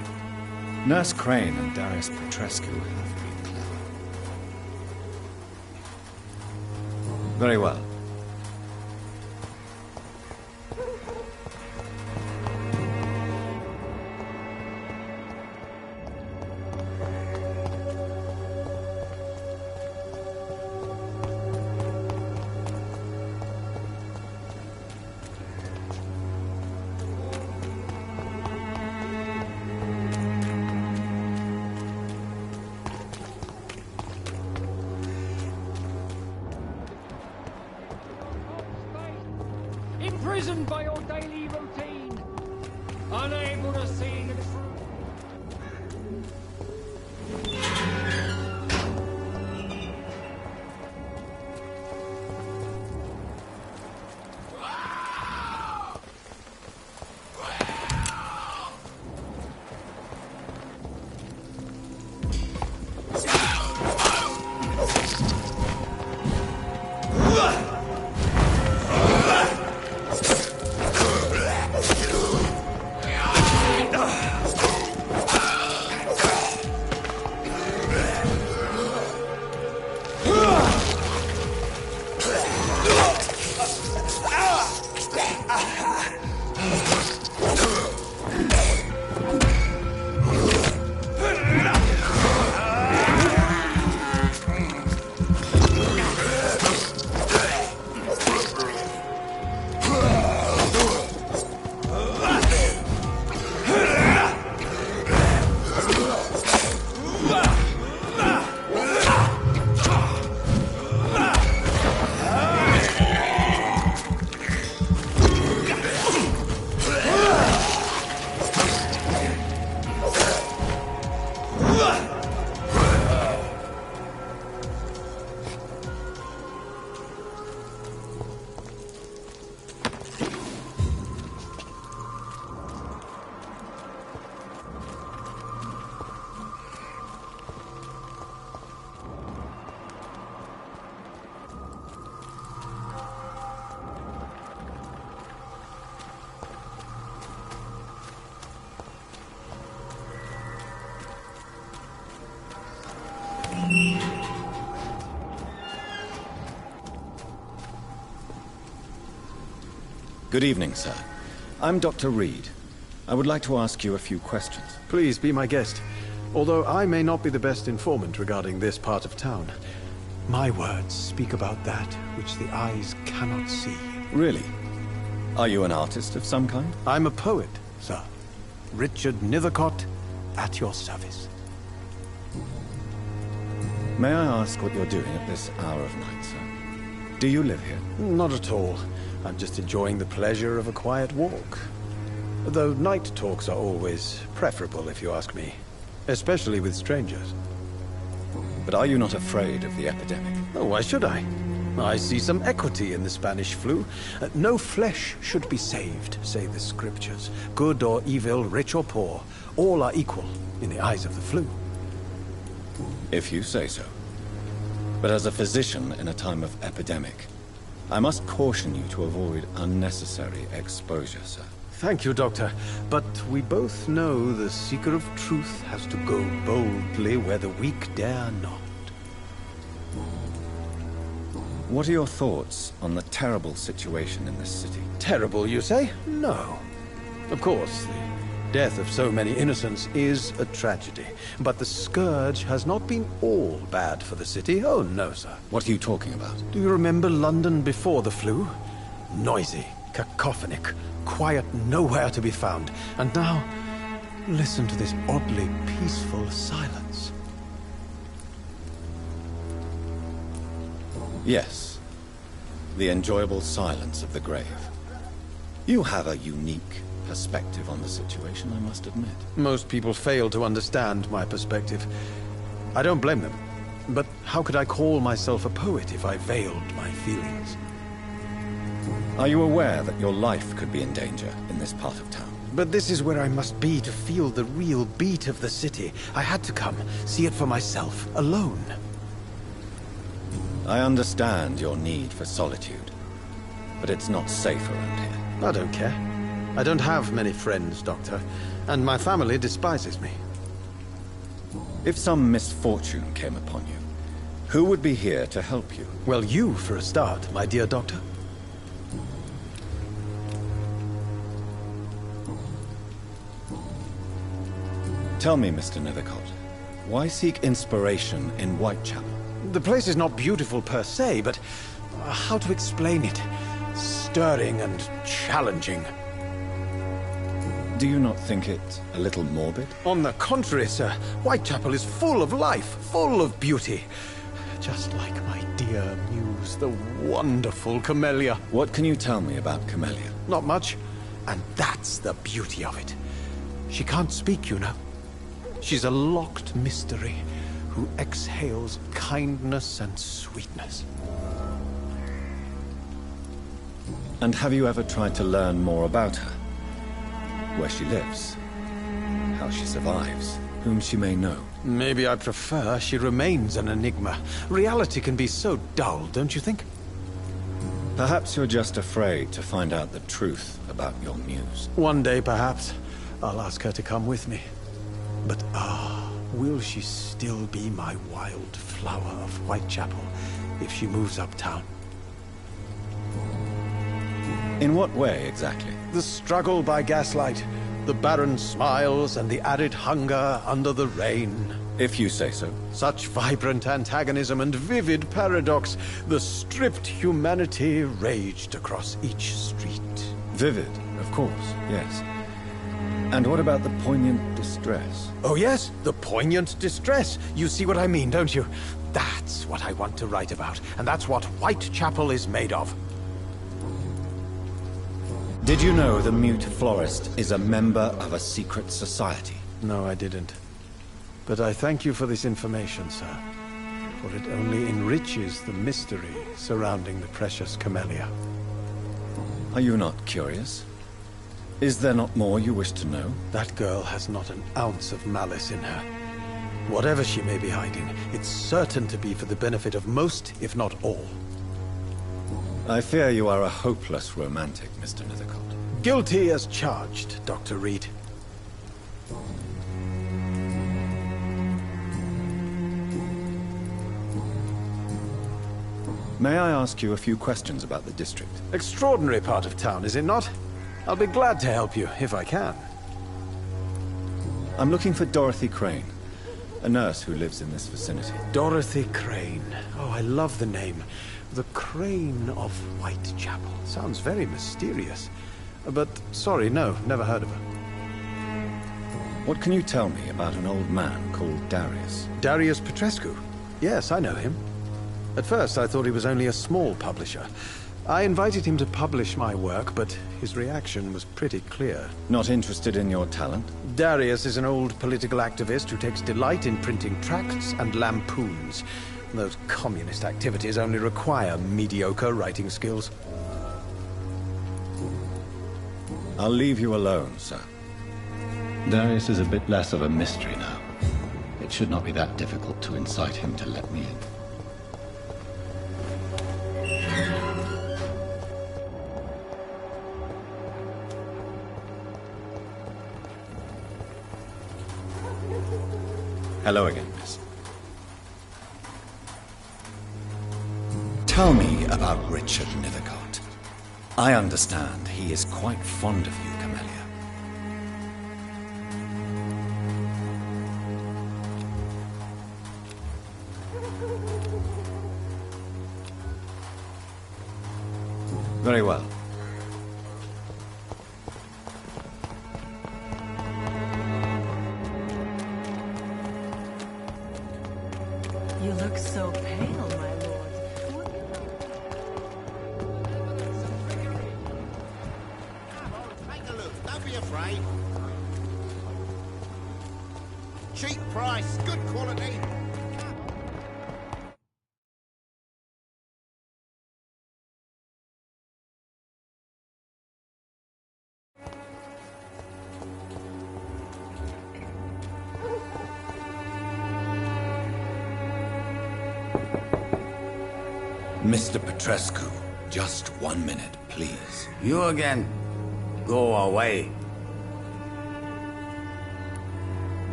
Nurse Crane and Darius Petrescu have been clever. Very well. Imprisoned by your daily routine, unable to see the truth. Good evening, sir. I'm Dr. Reed. I would like to ask you a few questions. Please be my guest. Although I may not be the best informant regarding this part of town, my words speak about that which the eyes cannot see. Really? Are you an artist of some kind? I'm a poet, sir. Richard Nethercott, at your service. May I ask what you're doing at this hour of night, sir? Do you live here? Not at all. I'm just enjoying the pleasure of a quiet walk. Though night talks are always preferable, if you ask me. Especially with strangers. But are you not afraid of the epidemic? Oh, why should I? I see some equity in the Spanish flu. No flesh should be saved, say the scriptures. Good or evil, rich or poor, all are equal in the eyes of the flu. If you say so. But as a physician in a time of epidemic, I must caution you to avoid unnecessary exposure, sir. Thank you, Doctor. But we both know the seeker of truth has to go boldly where the weak dare not. What are your thoughts on the terrible situation in this city? Terrible, you say? No. Of course, the death of so many innocents is a tragedy. But the scourge has not been all bad for the city. Oh, no, sir. What are you talking about? Do you remember London before the flu? Noisy, cacophonic, quiet nowhere to be found. And now, listen to this oddly peaceful silence. Yes. The enjoyable silence of the grave. You have a unique perspective on the situation, I must admit. Most people fail to understand my perspective. I don't blame them. But how could I call myself a poet if I veiled my feelings? Are you aware that your life could be in danger in this part of town? But this is where I must be to feel the real beat of the city. I had to come, see it for myself, alone. I understand your need for solitude, but it's not safe around here. I don't care. I don't have many friends, Doctor, and my family despises me. If some misfortune came upon you, who would be here to help you? Well, you, for a start, my dear Doctor. Tell me, Mr. Nethercott, why seek inspiration in Whitechapel? The place is not beautiful per se, but how to explain it? Stirring and challenging. Do you not think it a little morbid? On the contrary, sir. Whitechapel is full of life, full of beauty. Just like my dear muse, the wonderful Camellia. What can you tell me about Camellia? Not much. And that's the beauty of it. She can't speak, you know. She's a locked mystery who exhales kindness and sweetness. And have you ever tried to learn more about her? Where she lives, how she survives, whom she may know? Maybe I prefer she remains an enigma. Reality can be so dull, don't you think? Perhaps you're just afraid to find out the truth about your muse. One day, perhaps, I'll ask her to come with me. But will she still be my wild flower of Whitechapel if she moves uptown? In what way, exactly? The struggle by gaslight, the barren smiles and the added hunger under the rain. If you say so. Such vibrant antagonism and vivid paradox, the stripped humanity raged across each street. Vivid, of course, yes. And what about the poignant distress? Oh yes, the poignant distress. You see what I mean, don't you? That's what I want to write about, and that's what Whitechapel is made of. Did you know the Mute Florist is a member of a secret society? No, I didn't. But I thank you for this information, sir. For it only enriches the mystery surrounding the precious Camellia. Are you not curious? Is there not more you wish to know? That girl has not an ounce of malice in her. Whatever she may be hiding, it's certain to be for the benefit of most, if not all. I fear you are a hopeless romantic, Mr. Nethercott. Guilty as charged, Dr. Reed. May I ask you a few questions about the district? Extraordinary part of town, is it not? I'll be glad to help you, if I can. I'm looking for Dorothy Crane, a nurse who lives in this vicinity. Dorothy Crane. Oh, I love the name. The Crane of Whitechapel. Sounds very mysterious. But, sorry, no, never heard of her. What can you tell me about an old man called Darius? Darius Petrescu? Yes, I know him. At first, I thought he was only a small publisher. I invited him to publish my work, but his reaction was pretty clear. Not interested in your talent? Darius is an old political activist who takes delight in printing tracts and lampoons. Those communist activities only require mediocre writing skills. I'll leave you alone, sir. Darius is a bit less of a mystery now. It should not be that difficult to incite him to let me in. Hello again, miss. Tell me about Richard Nethercott. I understand he is quite fond of you, Camellia. Very well. You look so pale, my lord. Take a look, don't be afraid. Cheap price, good quality. Mr. Petrescu, just 1 minute, please. You again. Go away.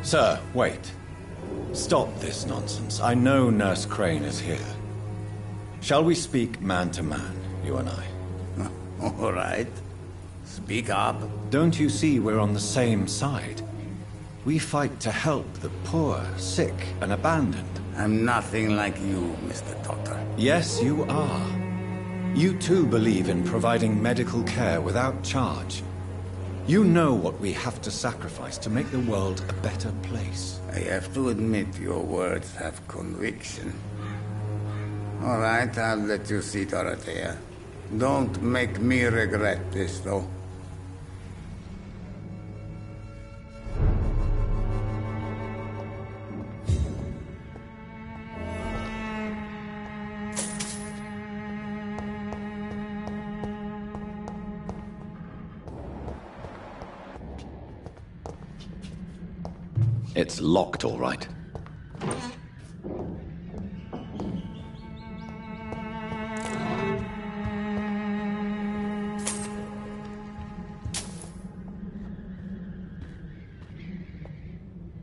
Sir, wait. Stop this nonsense. I know Nurse Crane is here. Shall we speak man to man, you and I? All right. Speak up. Don't you see we're on the same side? We fight to help the poor, sick, and abandoned. I'm nothing like you, Mr. Doctor. Yes, you are. You too believe in providing medical care without charge. You know what we have to sacrifice to make the world a better place. I have to admit your words have conviction. All right, I'll let you see Dorothea. Don't make me regret this, though. It's locked, all right.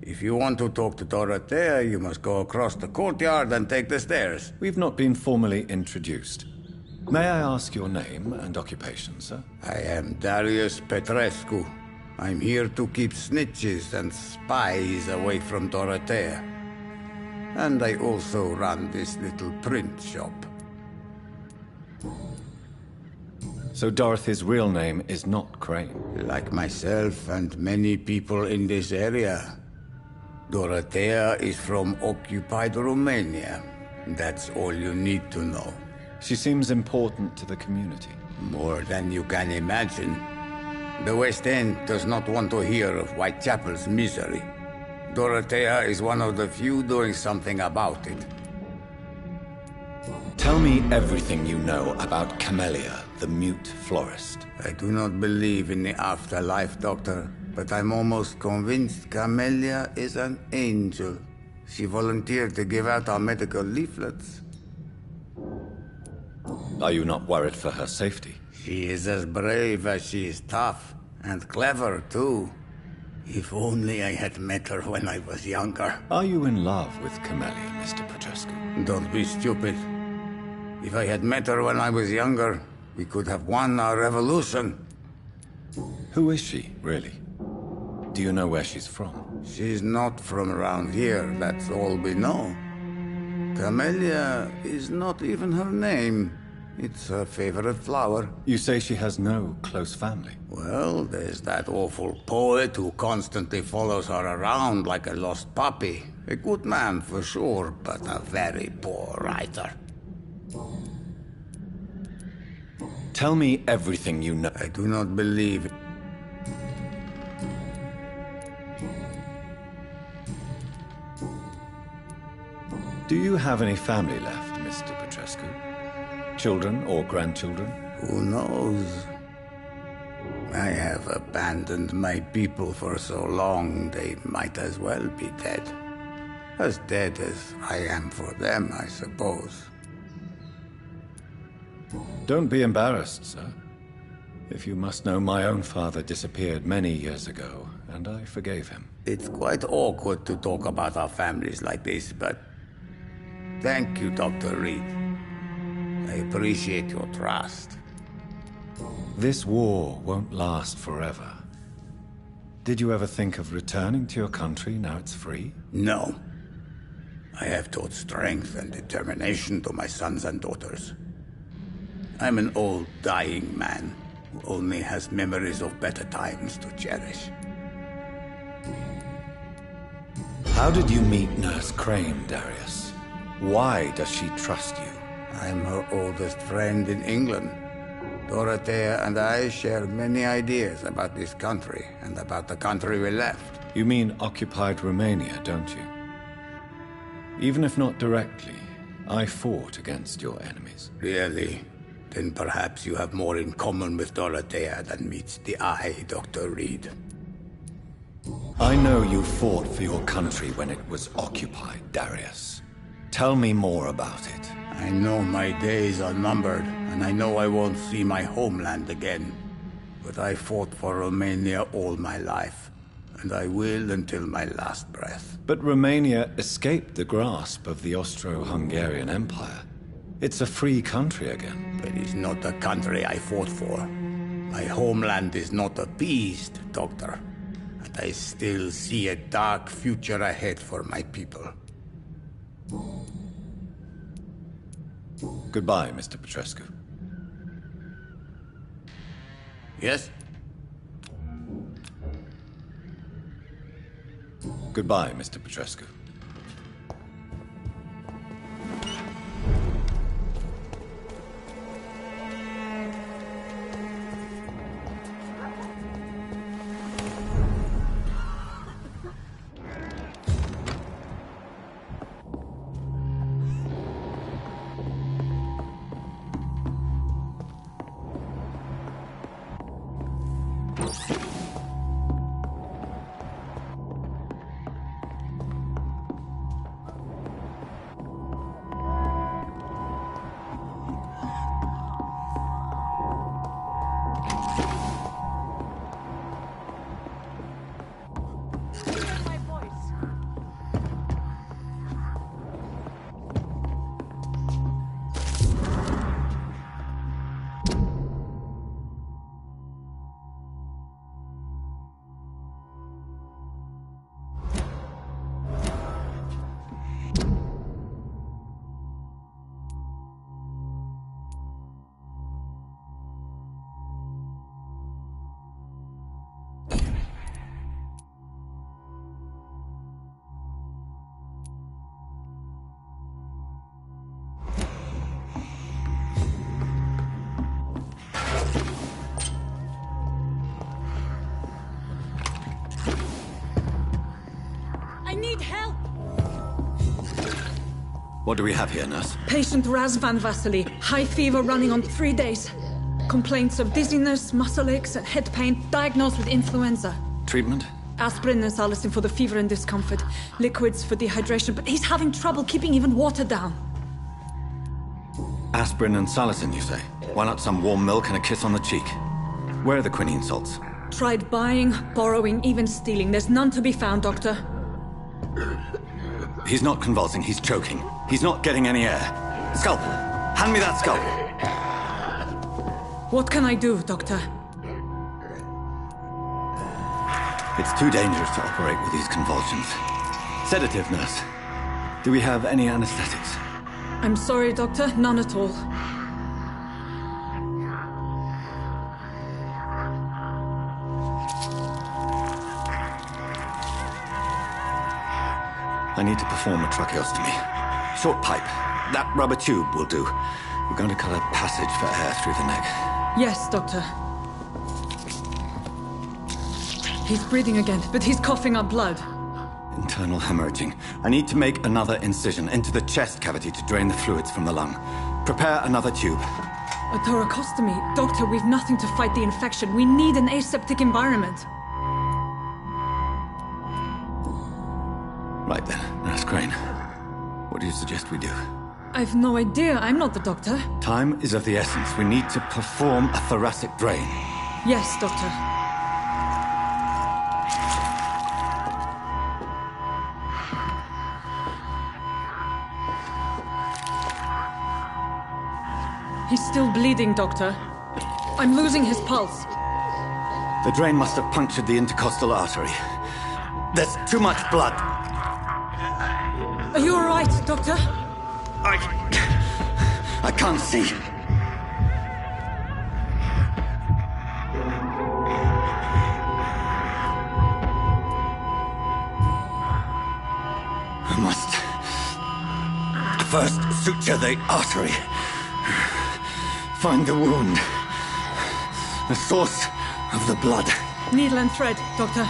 If you want to talk to Dorothea, you must go across the courtyard and take the stairs. We've not been formally introduced. May I ask your name and occupation, sir? I am Darius Petrescu. I'm here to keep snitches and spies away from Dorothea. And I also run this little print shop. So Dorothy's real name is not Crane? Like myself and many people in this area. Dorothea is from occupied Romania. That's all you need to know. She seems important to the community. More than you can imagine. The West End does not want to hear of Whitechapel's misery. Dorothea is one of the few doing something about it. Tell me everything you know about Camellia, the mute florist. I do not believe in the afterlife, Doctor, but I'm almost convinced Camellia is an angel. She volunteered to give out our medical leaflets. Are you not worried for her safety? She is as brave as she is tough, and clever, too. If only I had met her when I was younger. Are you in love with Camellia, Mr. Petrescu? Don't be stupid. If I had met her when I was younger, we could have won our revolution. Who is she, really? Do you know where she's from? She's not from around here, that's all we know. Camellia is not even her name. It's her favorite flower. You say she has no close family? Well, there's that awful poet who constantly follows her around like a lost puppy. A good man for sure, but a very poor writer. Tell me everything you know. I do not believe it. Do you have any family left, Mr. Petrescu? Children or grandchildren? Who knows? I have abandoned my people for so long, they might as well be dead. As dead as I am for them, I suppose. Don't be embarrassed, sir. If you must know, my own father disappeared many years ago, and I forgave him. It's quite awkward to talk about our families like this, but thank you, Dr. Reed. I appreciate your trust. This war won't last forever. Did you ever think of returning to your country now it's free? No. I have taught strength and determination to my sons and daughters. I'm an old, dying man who only has memories of better times to cherish. How did you meet Nurse Crane, Darius? Why does she trust you? I'm her oldest friend in England. Dorothea and I share many ideas about this country and about the country we left. You mean occupied Romania, don't you? Even if not directly, I fought against your enemies. Really? Then perhaps you have more in common with Dorothea than meets the eye, Dr. Reed. I know you fought for your country when it was occupied, Darius. Tell me more about it. I know my days are numbered, and I know I won't see my homeland again. But I fought for Romania all my life, and I will until my last breath. But Romania escaped the grasp of the Austro-Hungarian Empire. It's a free country again. It is not the country I fought for. My homeland is not appeased, Doctor. And I still see a dark future ahead for my people. Goodbye, Mr. Petrescu. Yes? Goodbye, Mr. Petrescu. I need help! What do we have here, nurse? Patient Razvan Vasily. High fever running on 3 days. Complaints of dizziness, muscle aches, and head pain. Diagnosed with influenza. Treatment? Aspirin and salicin for the fever and discomfort. Liquids for dehydration, but he's having trouble keeping even water down. Aspirin and salicin, you say? Why not some warm milk and a kiss on the cheek? Where are the quinine salts? Tried buying, borrowing, even stealing. There's none to be found, Doctor. He's not convulsing, he's choking. He's not getting any air. Scalpel! Hand me that skull. What can I do, Doctor? It's too dangerous to operate with these convulsions. Sedative, nurse. Do we have any anesthetics? I'm sorry, Doctor. None at all. I need to perform a tracheostomy. Short pipe. That rubber tube will do. We're going to cut a passage for air through the neck. Yes, Doctor. He's breathing again, but he's coughing up blood. Internal hemorrhaging. I need to make another incision into the chest cavity to drain the fluids from the lung. Prepare another tube. A thoracostomy. Doctor, we've nothing to fight the infection. We need an aseptic environment. Right then, Nurse Crane. What do you suggest we do? I've no idea. I'm not the doctor. Time is of the essence. We need to perform a thoracic drain. Yes, Doctor. He's still bleeding, Doctor. I'm losing his pulse. The drain must have punctured the intercostal artery. There's too much blood. Are you all right, Doctor? I can't see. I must first suture the artery. Find the wound. The source of the blood. Needle and thread, Doctor.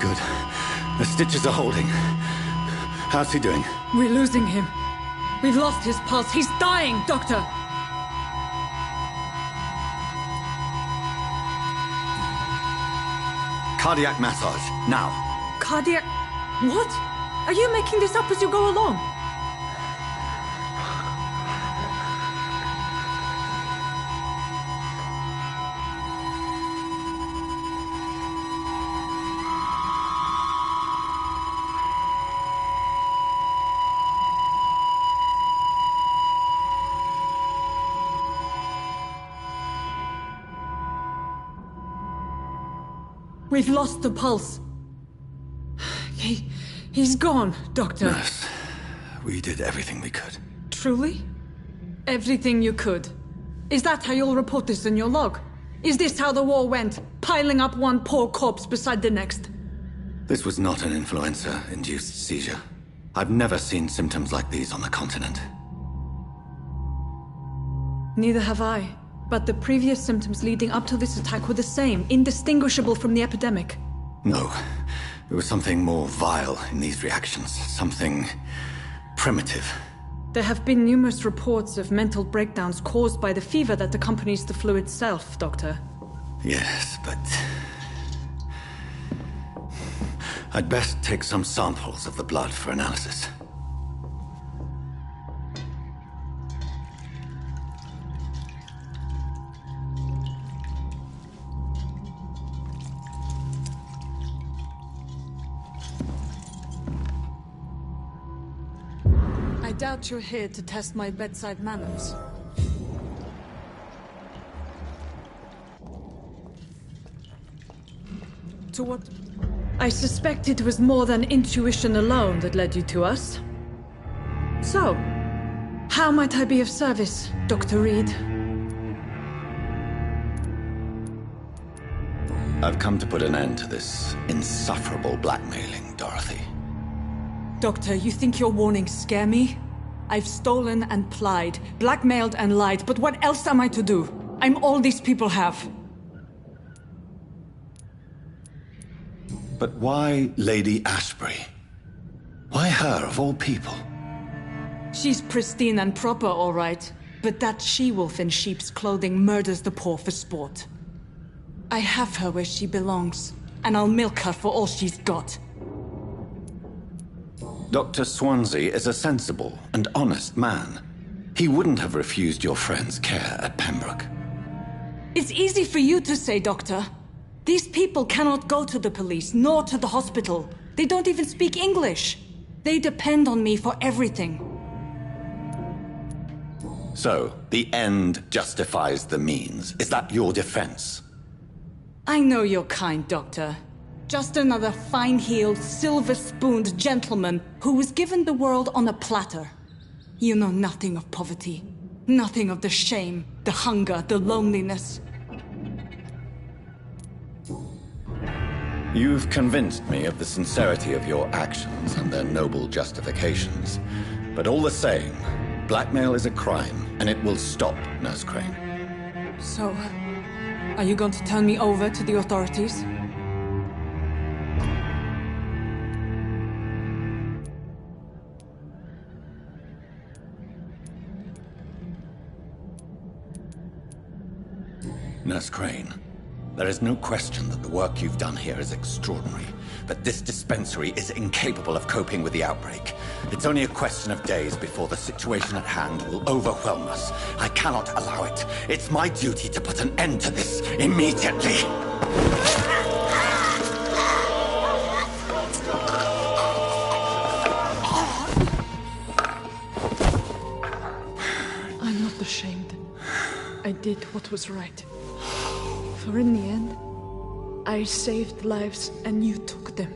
Good. The stitches are holding. How's he doing? We're losing him. We've lost his pulse. He's dying, Doctor! Cardiac massage, now. Cardiac... What? Are you making this up as you go along? We've lost the pulse. He's gone, Doctor. Nurse, we did everything we could. Truly? Everything you could. Is that how you'll report this in your log? Is this how the war went? Piling up one poor corpse beside the next? This was not an influenza-induced seizure. I've never seen symptoms like these on the continent. Neither have I. But the previous symptoms leading up to this attack were the same, indistinguishable from the epidemic. No. There was something more vile in these reactions. Something primitive. There have been numerous reports of mental breakdowns caused by the fever that accompanies the flu itself, Doctor. Yes, but... I'd best take some samples of the blood for analysis. I doubt you're here to test my bedside manners. To what? I suspect it was more than intuition alone that led you to us. So, how might I be of service, Dr. Reed? I've come to put an end to this insufferable blackmailing, Dorothy. Doctor, you think your warnings scare me? I've stolen and plied, blackmailed and lied, but what else am I to do? I'm all these people have. But why Lady Ashbury? Why her, of all people? She's pristine and proper, all right. But that she-wolf in sheep's clothing murders the poor for sport. I have her where she belongs, and I'll milk her for all she's got. Dr. Swansea is a sensible and honest man. He wouldn't have refused your friend's care at Pembroke. It's easy for you to say, Doctor. These people cannot go to the police, nor to the hospital. They don't even speak English. They depend on me for everything. So, the end justifies the means. Is that your defense? I know you're kind, Doctor. Just another fine-heeled, silver-spooned gentleman who was given the world on a platter. You know nothing of poverty. Nothing of the shame, the hunger, the loneliness. You've convinced me of the sincerity of your actions and their noble justifications. But all the same, blackmail is a crime, and it will stop, Nurse Crane. So, are you going to turn me over to the authorities? Nurse Crane, there is no question that the work you've done here is extraordinary, but this dispensary is incapable of coping with the outbreak. It's only a question of days before the situation at hand will overwhelm us. I cannot allow it. It's my duty to put an end to this immediately. I'm not ashamed. I did what was right. For in the end, I saved lives and you took them.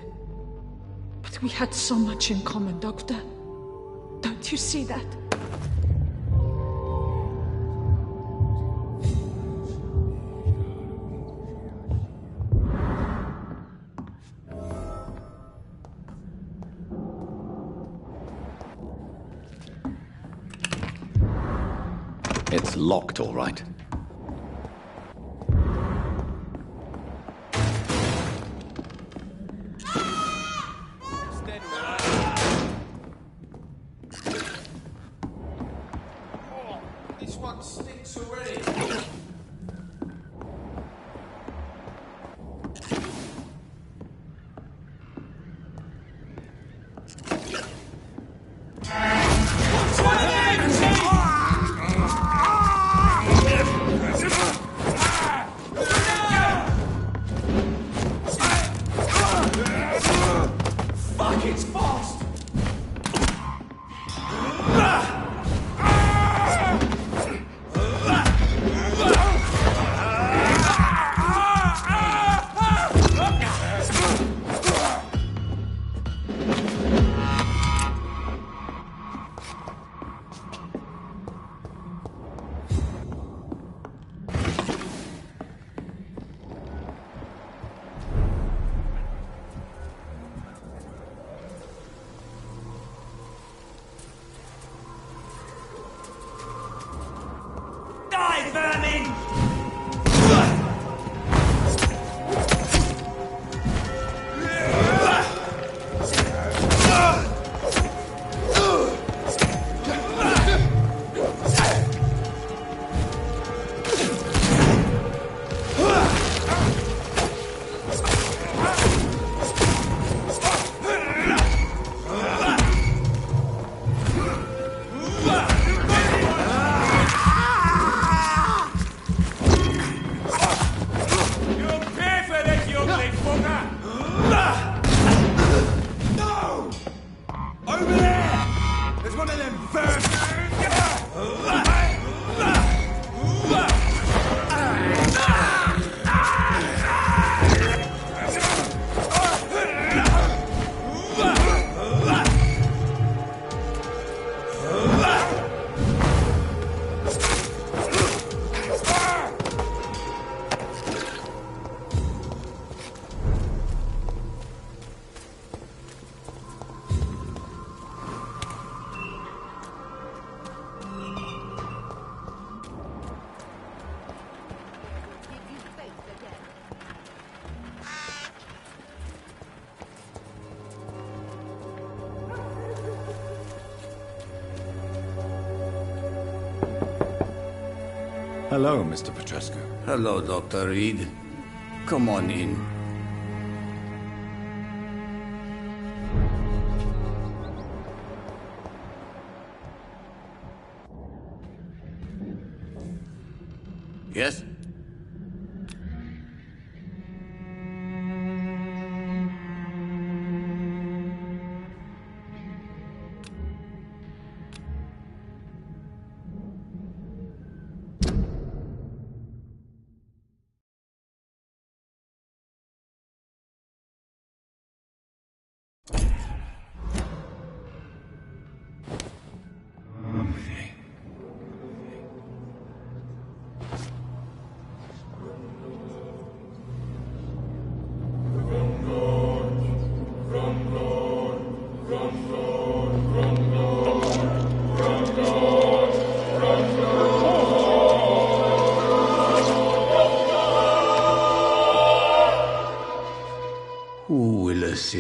But we had so much in common, Doctor. Don't you see that? It's locked, all right. This one stinks already. Fuck, it's fast! Die, vermin! No! Over there! There's one of them Hello, Mr. Petrescu. Hello, Dr. Reed. Come on in. Yes?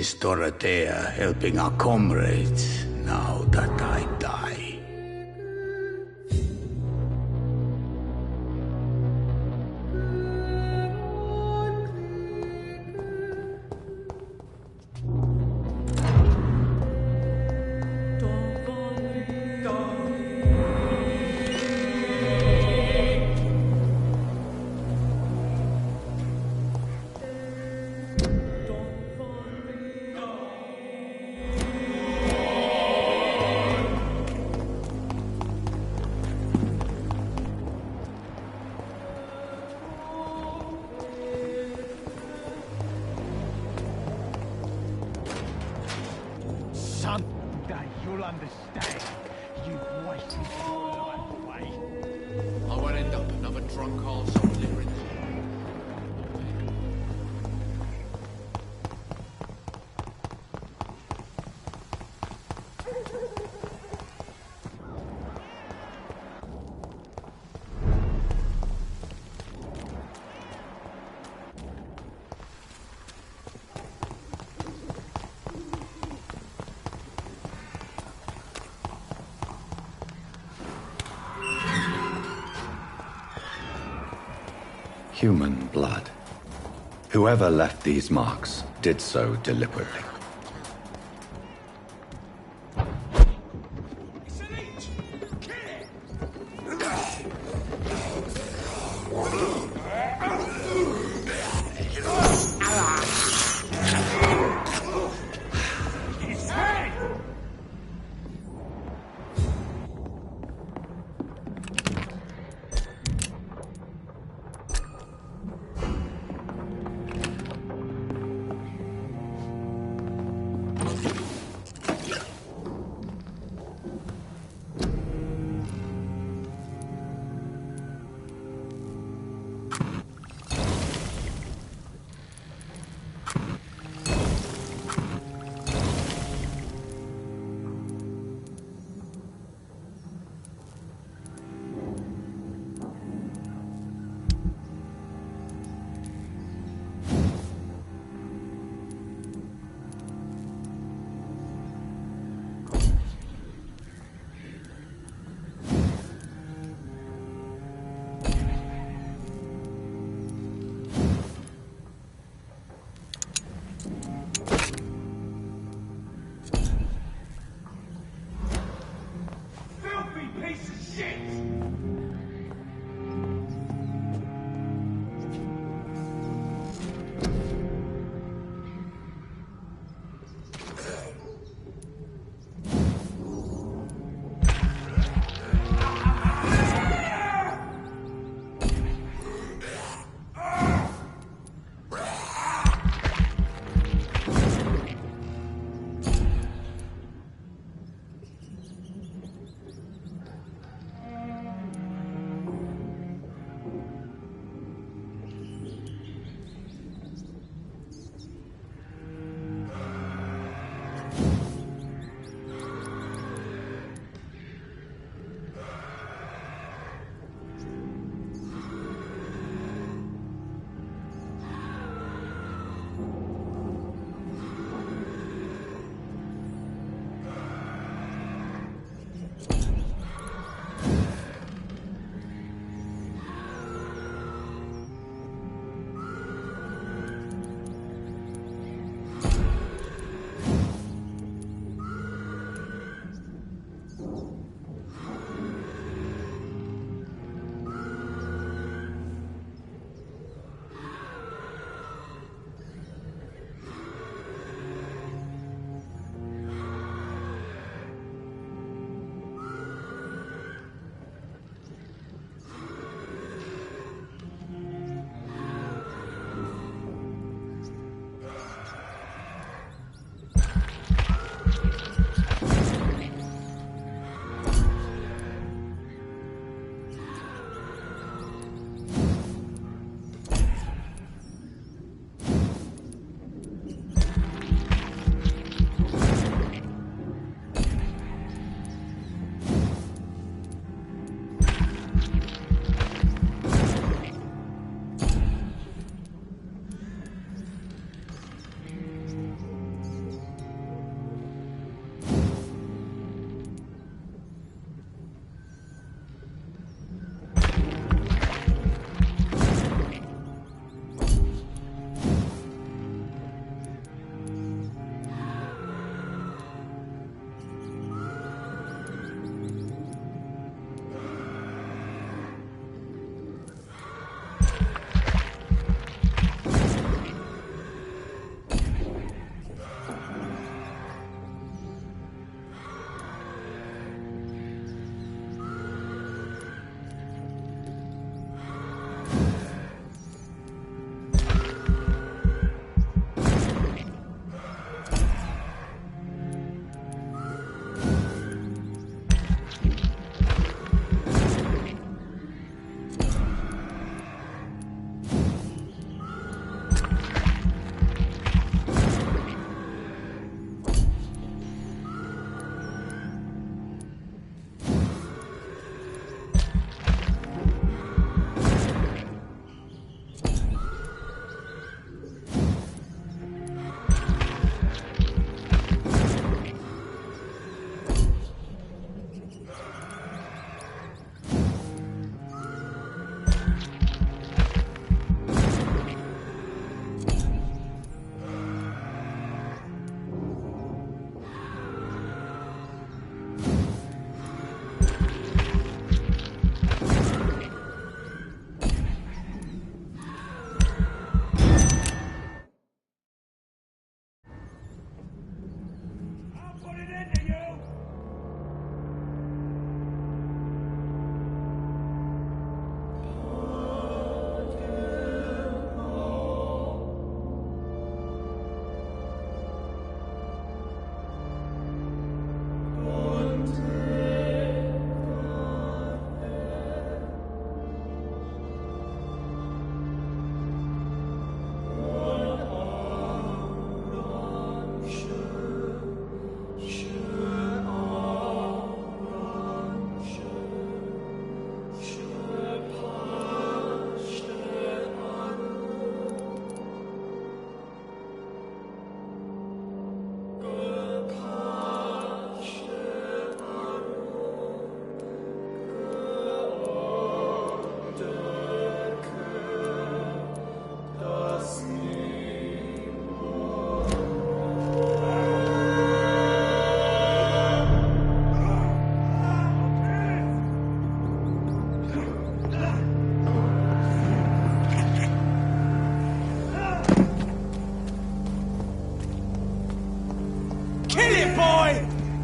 is Dorothea helping our comrades now that I die? Someday you'll understand. You've wasted your life away. I won't end up another drunk arsehole living. Human blood. Whoever left these marks did so deliberately.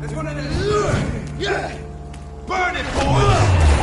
There's one in there! Yeah! Burn it, boy!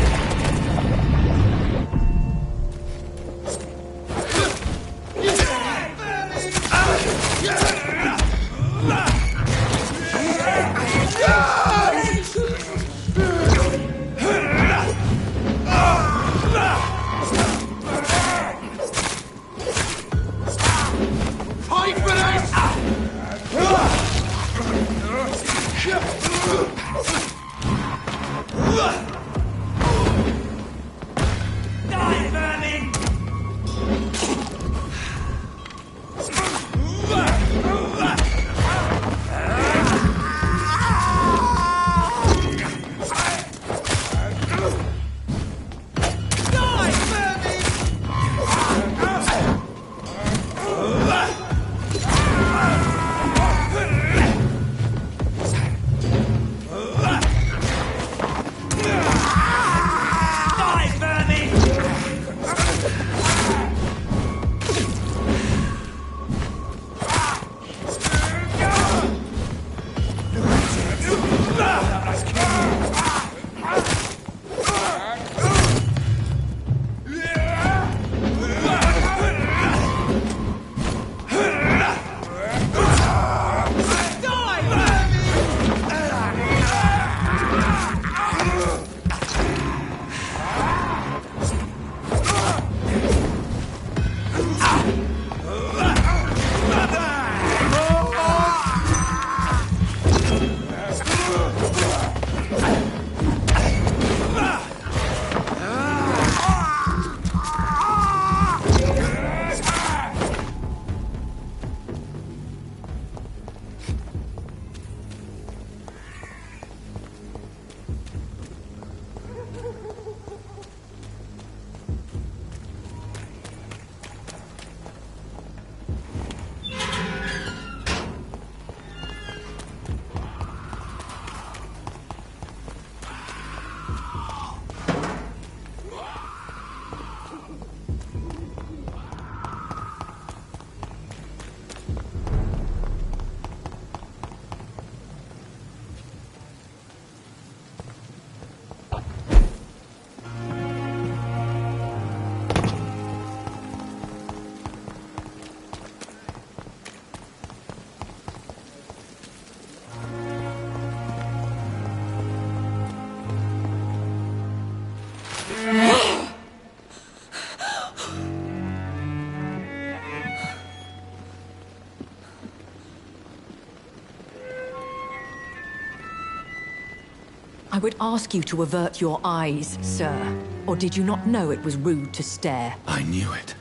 I would ask you to avert your eyes, sir. Or did you not know it was rude to stare? I knew it.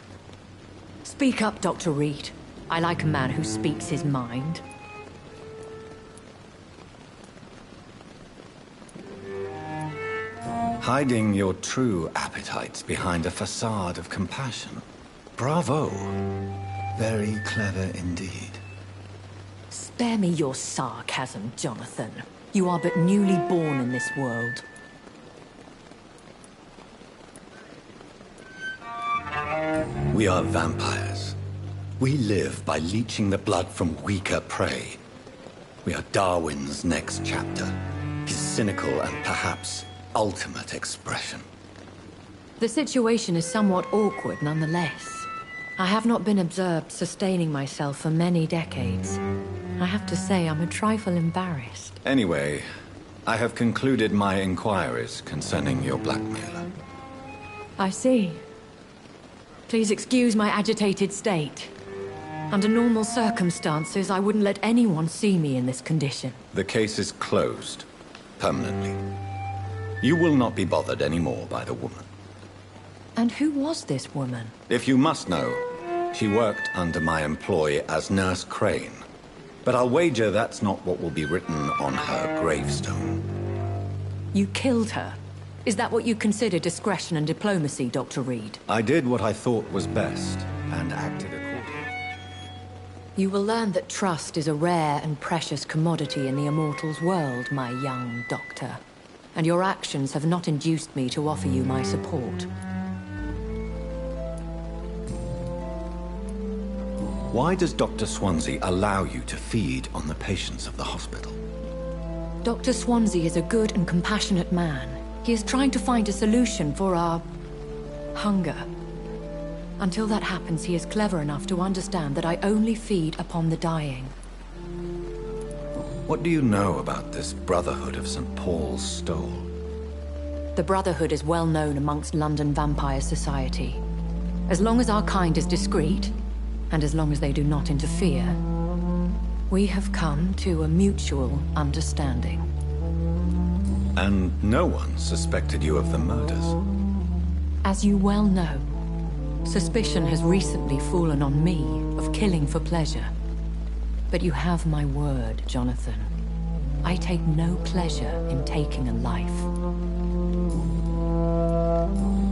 Speak up, Dr. Reed. I like a man who speaks his mind. Hiding your true appetites behind a facade of compassion. Bravo. Very clever indeed. Spare me your sarcasm, Jonathan. You are but newly born in this world. We are vampires. We live by leeching the blood from weaker prey. We are Darwin's next chapter. His cynical and perhaps ultimate expression. The situation is somewhat awkward nonetheless. I have not been observed sustaining myself for many decades. I have to say I'm a trifle embarrassed. Anyway, I have concluded my inquiries concerning your blackmailer. I see. Please excuse my agitated state. Under normal circumstances, I wouldn't let anyone see me in this condition. The case is closed. Permanently. You will not be bothered anymore by the woman. And who was this woman? If you must know, she worked under my employ as Nurse Crane. But I'll wager that's not what will be written on her gravestone. You killed her? Is that what you consider discretion and diplomacy, Dr. Reed? I did what I thought was best, and acted accordingly. You will learn that trust is a rare and precious commodity in the Immortals' world, my young doctor. And your actions have not induced me to offer you my support. Why does Dr. Swansea allow you to feed on the patients of the hospital? Dr. Swansea is a good and compassionate man. He is trying to find a solution for our hunger. Until that happens, he is clever enough to understand that I only feed upon the dying. What do you know about this Brotherhood of St. Paul's Stole? The Brotherhood is well known amongst London vampire society. As long as our kind is discreet, and as long as they do not interfere, we have come to a mutual understanding. And no one suspected you of the murders? As you well know, suspicion has recently fallen on me of killing for pleasure. But you have my word, Jonathan. I take no pleasure in taking a life.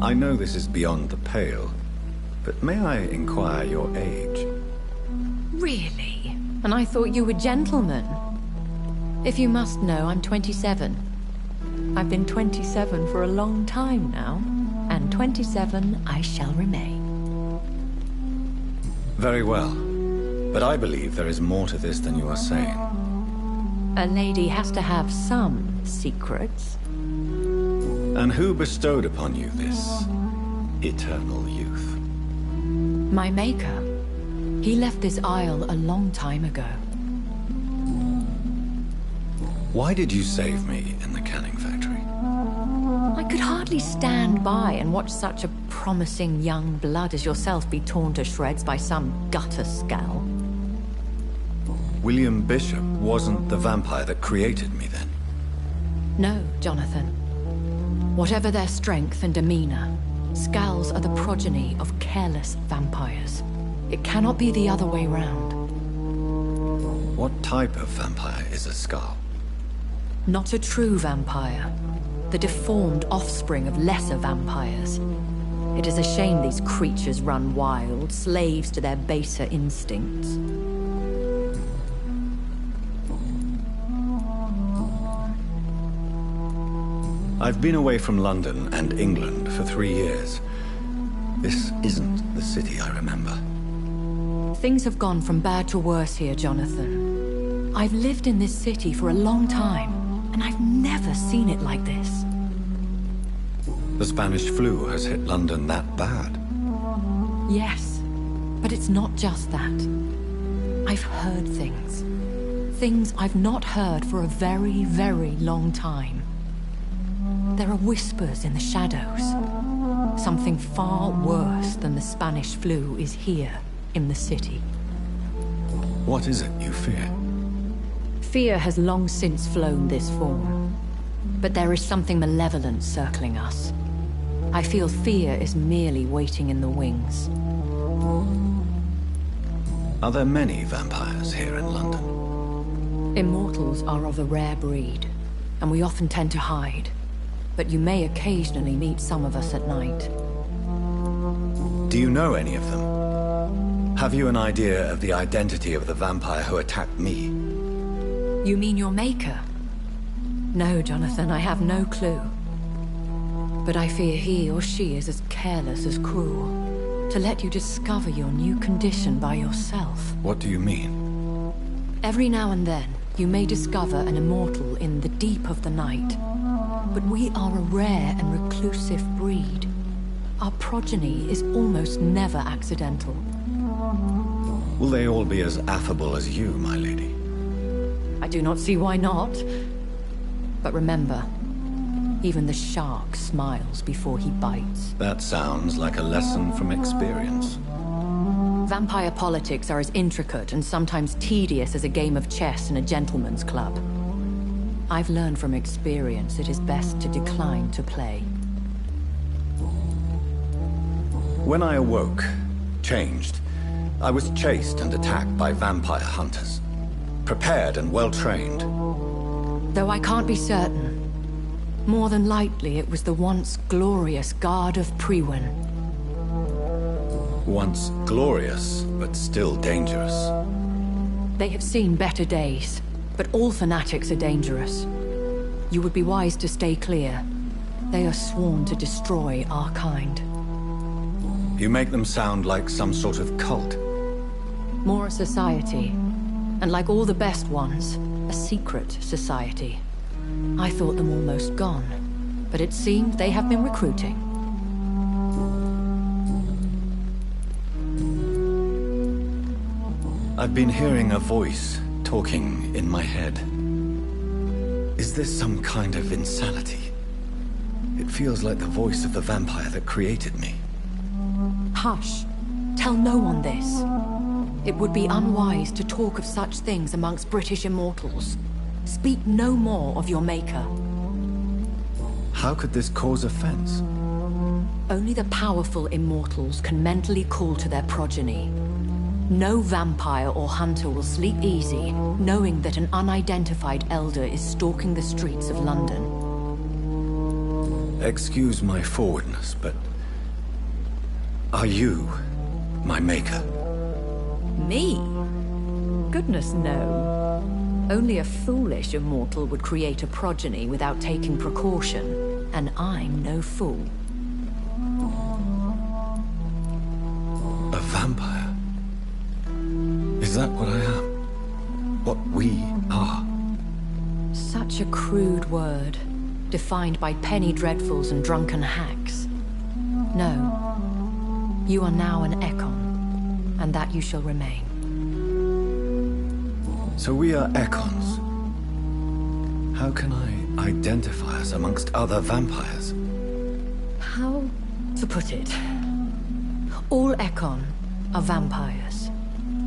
I know this is beyond the pale, but may I inquire your age? Really? And I thought you were gentlemen. If you must know, I'm 27. I've been 27 for a long time now, and 27 I shall remain. Very well. But I believe there is more to this than you are saying. A lady has to have some secrets. And who bestowed upon you this eternal youth? My maker. He left this isle a long time ago. Why did you save me in the canning factory? I could hardly stand by and watch such a promising young blood as yourself be torn to shreds by some gutter scowl. William Bishop wasn't the vampire that created me, then? No, Jonathan. Whatever their strength and demeanor, Scowls are the progeny of careless vampires. It cannot be the other way round. What type of vampire is a Scowl? Not a true vampire. The deformed offspring of lesser vampires. It is a shame these creatures run wild, slaves to their baser instincts. I've been away from London and England for 3 years. This isn't the city I remember. Things have gone from bad to worse here, Jonathan. I've lived in this city for a long time, and I've never seen it like this. The Spanish flu has hit London that bad? Yes, but it's not just that. I've heard things. Things I've not heard for a very, very long time. There are whispers in the shadows. Something far worse than the Spanish flu is here, in the city. What is it you fear? Fear has long since flown this form. But there is something malevolent circling us. I feel fear is merely waiting in the wings. Are there many vampires here in London? Immortals are of a rare breed, and we often tend to hide. But you may occasionally meet some of us at night. Do you know any of them? Have you an idea of the identity of the vampire who attacked me? You mean your maker? No, Jonathan, I have no clue. But I fear he or she is as careless as cruel, to let you discover your new condition by yourself. What do you mean? Every now and then, you may discover an immortal in the deep of the night. But we are a rare and reclusive breed. Our progeny is almost never accidental. Will they all be as affable as you, my lady? I do not see why not. But remember, even the shark smiles before he bites. That sounds like a lesson from experience. Vampire politics are as intricate and sometimes tedious as a game of chess in a gentleman's club. I've learned from experience it is best to decline to play. When I awoke, changed, I was chased and attacked by vampire hunters. Prepared and well-trained. Though I can't be certain, more than likely it was the once glorious Guard of Priwen. Once glorious, but still dangerous. They have seen better days. But all fanatics are dangerous. You would be wise to stay clear. They are sworn to destroy our kind. You make them sound like some sort of cult. More a society. And like all the best ones, a secret society. I thought them almost gone, but it seems they have been recruiting. I've been hearing a voice talking in my head. Is this some kind of insanity? It feels like the voice of the vampire that created me. Hush. Tell no one this. It would be unwise to talk of such things amongst British immortals. Speak no more of your maker. How could this cause offense? Only the powerful immortals can mentally call to their progeny. No vampire or hunter will sleep easy, knowing that an unidentified elder is stalking the streets of London. Excuse my forwardness, but... are you my maker? Me? Goodness, no. Only a foolish immortal would create a progeny without taking precaution, and I'm no fool. A vampire? Is that what I am? What we are? Such a crude word, defined by penny dreadfuls and drunken hacks. No. You are now an Ekon, and that you shall remain. So we are Ekons. How can I identify us amongst other vampires? How to put it? All Ekon are vampires.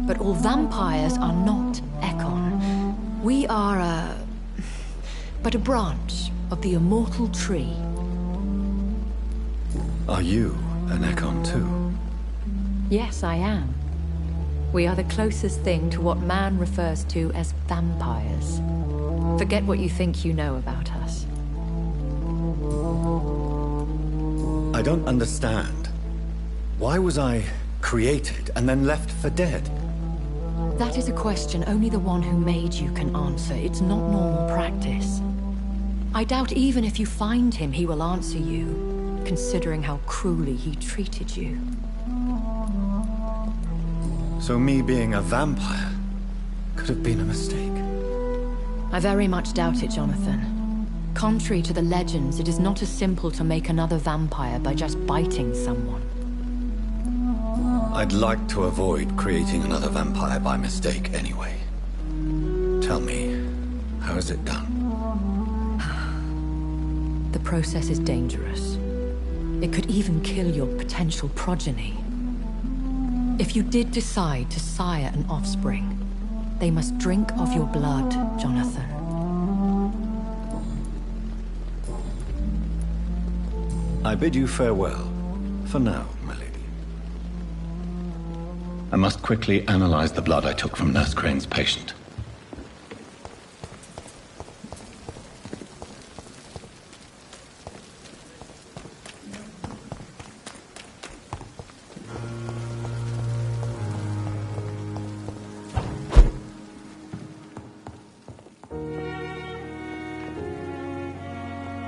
But all vampires are not Ekon. We are but a branch of the immortal tree. Are you an Ekon too? Yes, I am. We are the closest thing to what man refers to as vampires. Forget what you think you know about us. I don't understand. Why was I created and then left for dead? That is a question only the one who made you can answer. It's not normal practice. I doubt even if you find him, he will answer you, considering how cruelly he treated you. So me being a vampire could have been a mistake. I very much doubt it, Jonathan. Contrary to the legends, it is not as simple to make another vampire by just biting someone. I'd like to avoid creating another vampire by mistake anyway. Tell me, how is it done? The process is dangerous. It could even kill your potential progeny. If you did decide to sire an offspring, they must drink of your blood, Jonathan. I bid you farewell, for now, my lady. I must quickly analyze the blood I took from Nurse Crane's patient.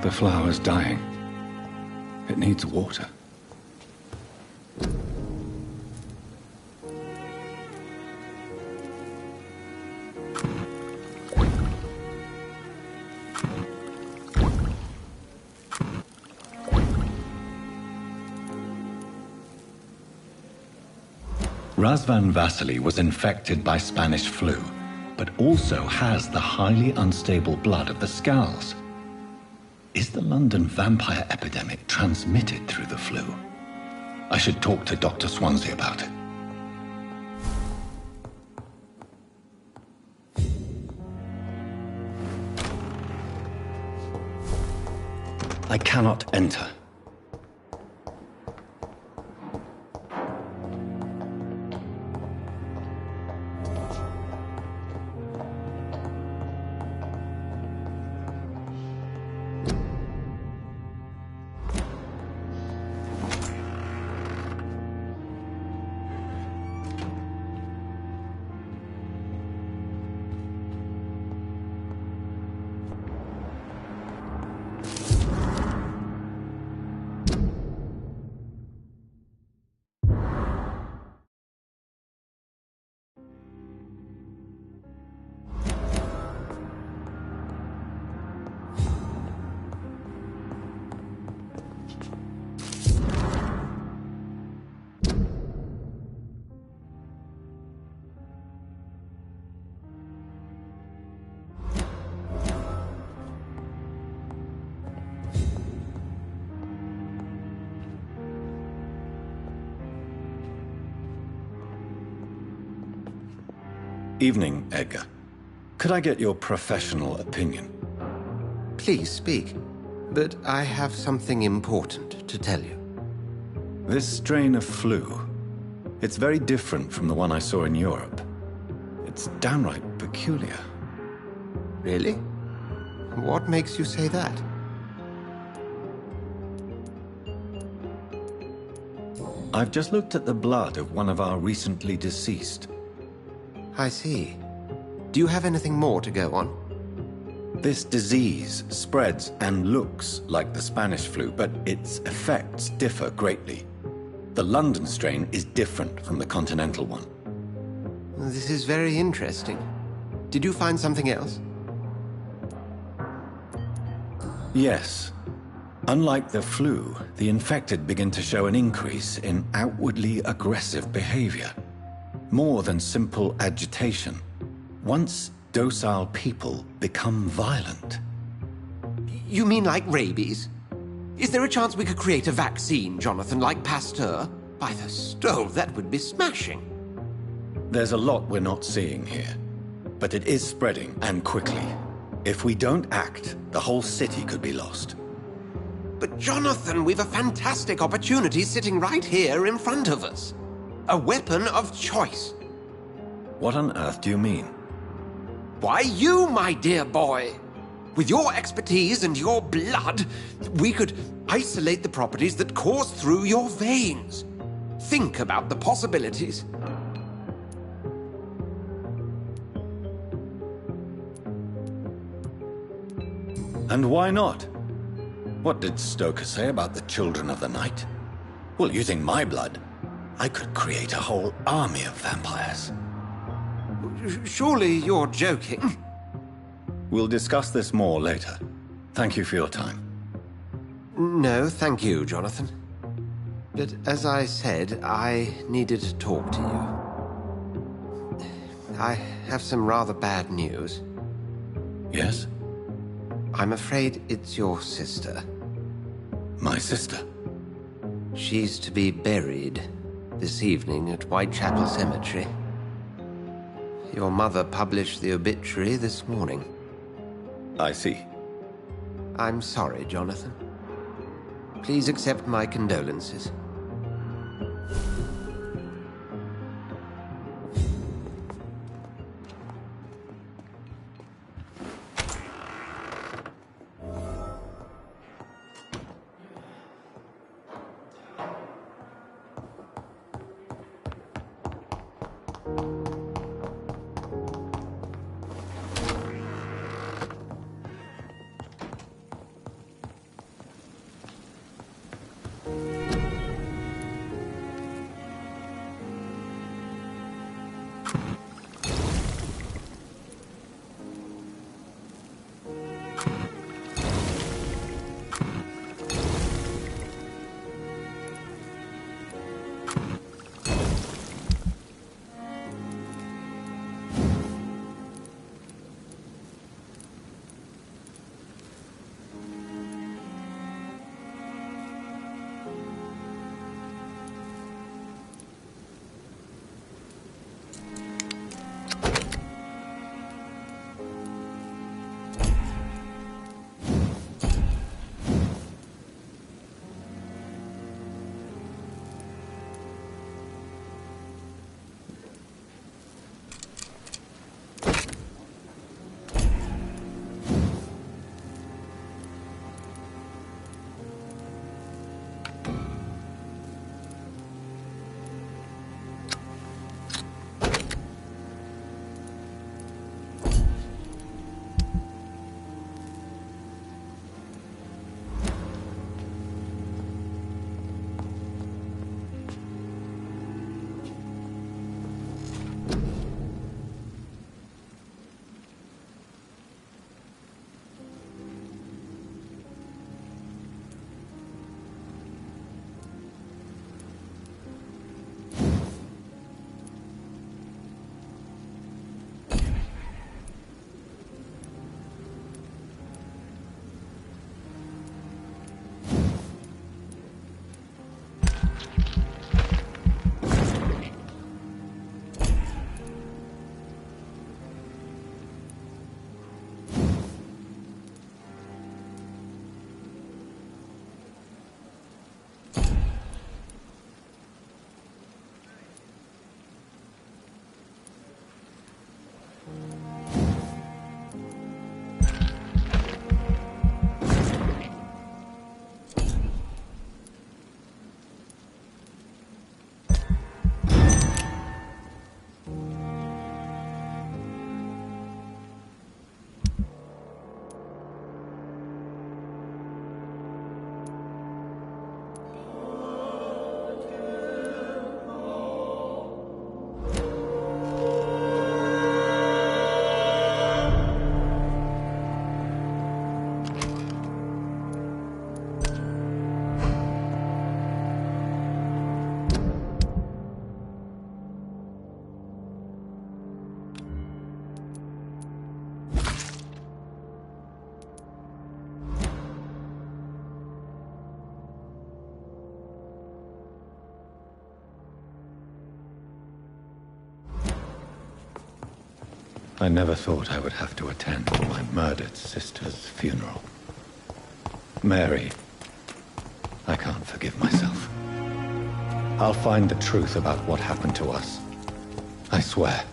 The flower's dying. It needs water. Razvan Vasily was infected by Spanish flu, but also has the highly unstable blood of the Skulls. Is the London vampire epidemic transmitted through the flu? I should talk to Dr. Swansea about it. I cannot enter. Evening, Edgar. Could I get your professional opinion? Please speak, but I have something important to tell you. This strain of flu, it's very different from the one I saw in Europe. It's downright peculiar. Really? What makes you say that? I've just looked at the blood of one of our recently deceased. I see. Do you have anything more to go on? This disease spreads and looks like the Spanish flu, but its effects differ greatly. The London strain is different from the continental one. This is very interesting. Did you find something else? Yes. Unlike the flu, the infected begin to show an increase in outwardly aggressive behavior. More than simple agitation. Once docile people become violent. You mean like rabies? Is there a chance we could create a vaccine, Jonathan, like Pasteur? By the stove, that would be smashing. There's a lot we're not seeing here. But it is spreading, and quickly. If we don't act, the whole city could be lost. But Jonathan, we've a fantastic opportunity sitting right here in front of us. A weapon of choice. What on earth do you mean? Why, you, my dear boy. With your expertise and your blood, we could isolate the properties that course through your veins. Think about the possibilities. And why not? What did Stoker say about the Children of the Night? Well, using my blood, I could create a whole army of vampires. Surely you're joking. We'll discuss this more later. Thank you for your time. No, thank you, Jonathan. But as I said, I needed to talk to you. I have some rather bad news. Yes? I'm afraid it's your sister. My sister? She's to be buried this evening at Whitechapel Cemetery. Your mother published the obituary this morning. I see. I'm sorry, Jonathan. Please accept my condolences. I never thought I would have to attend my murdered sister's funeral. Mary, I can't forgive myself. I'll find the truth about what happened to us. I swear.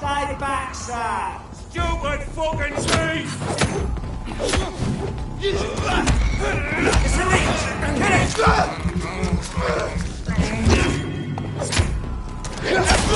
Stay back, sir! Stupid fucking thief! It's a reach! Get it!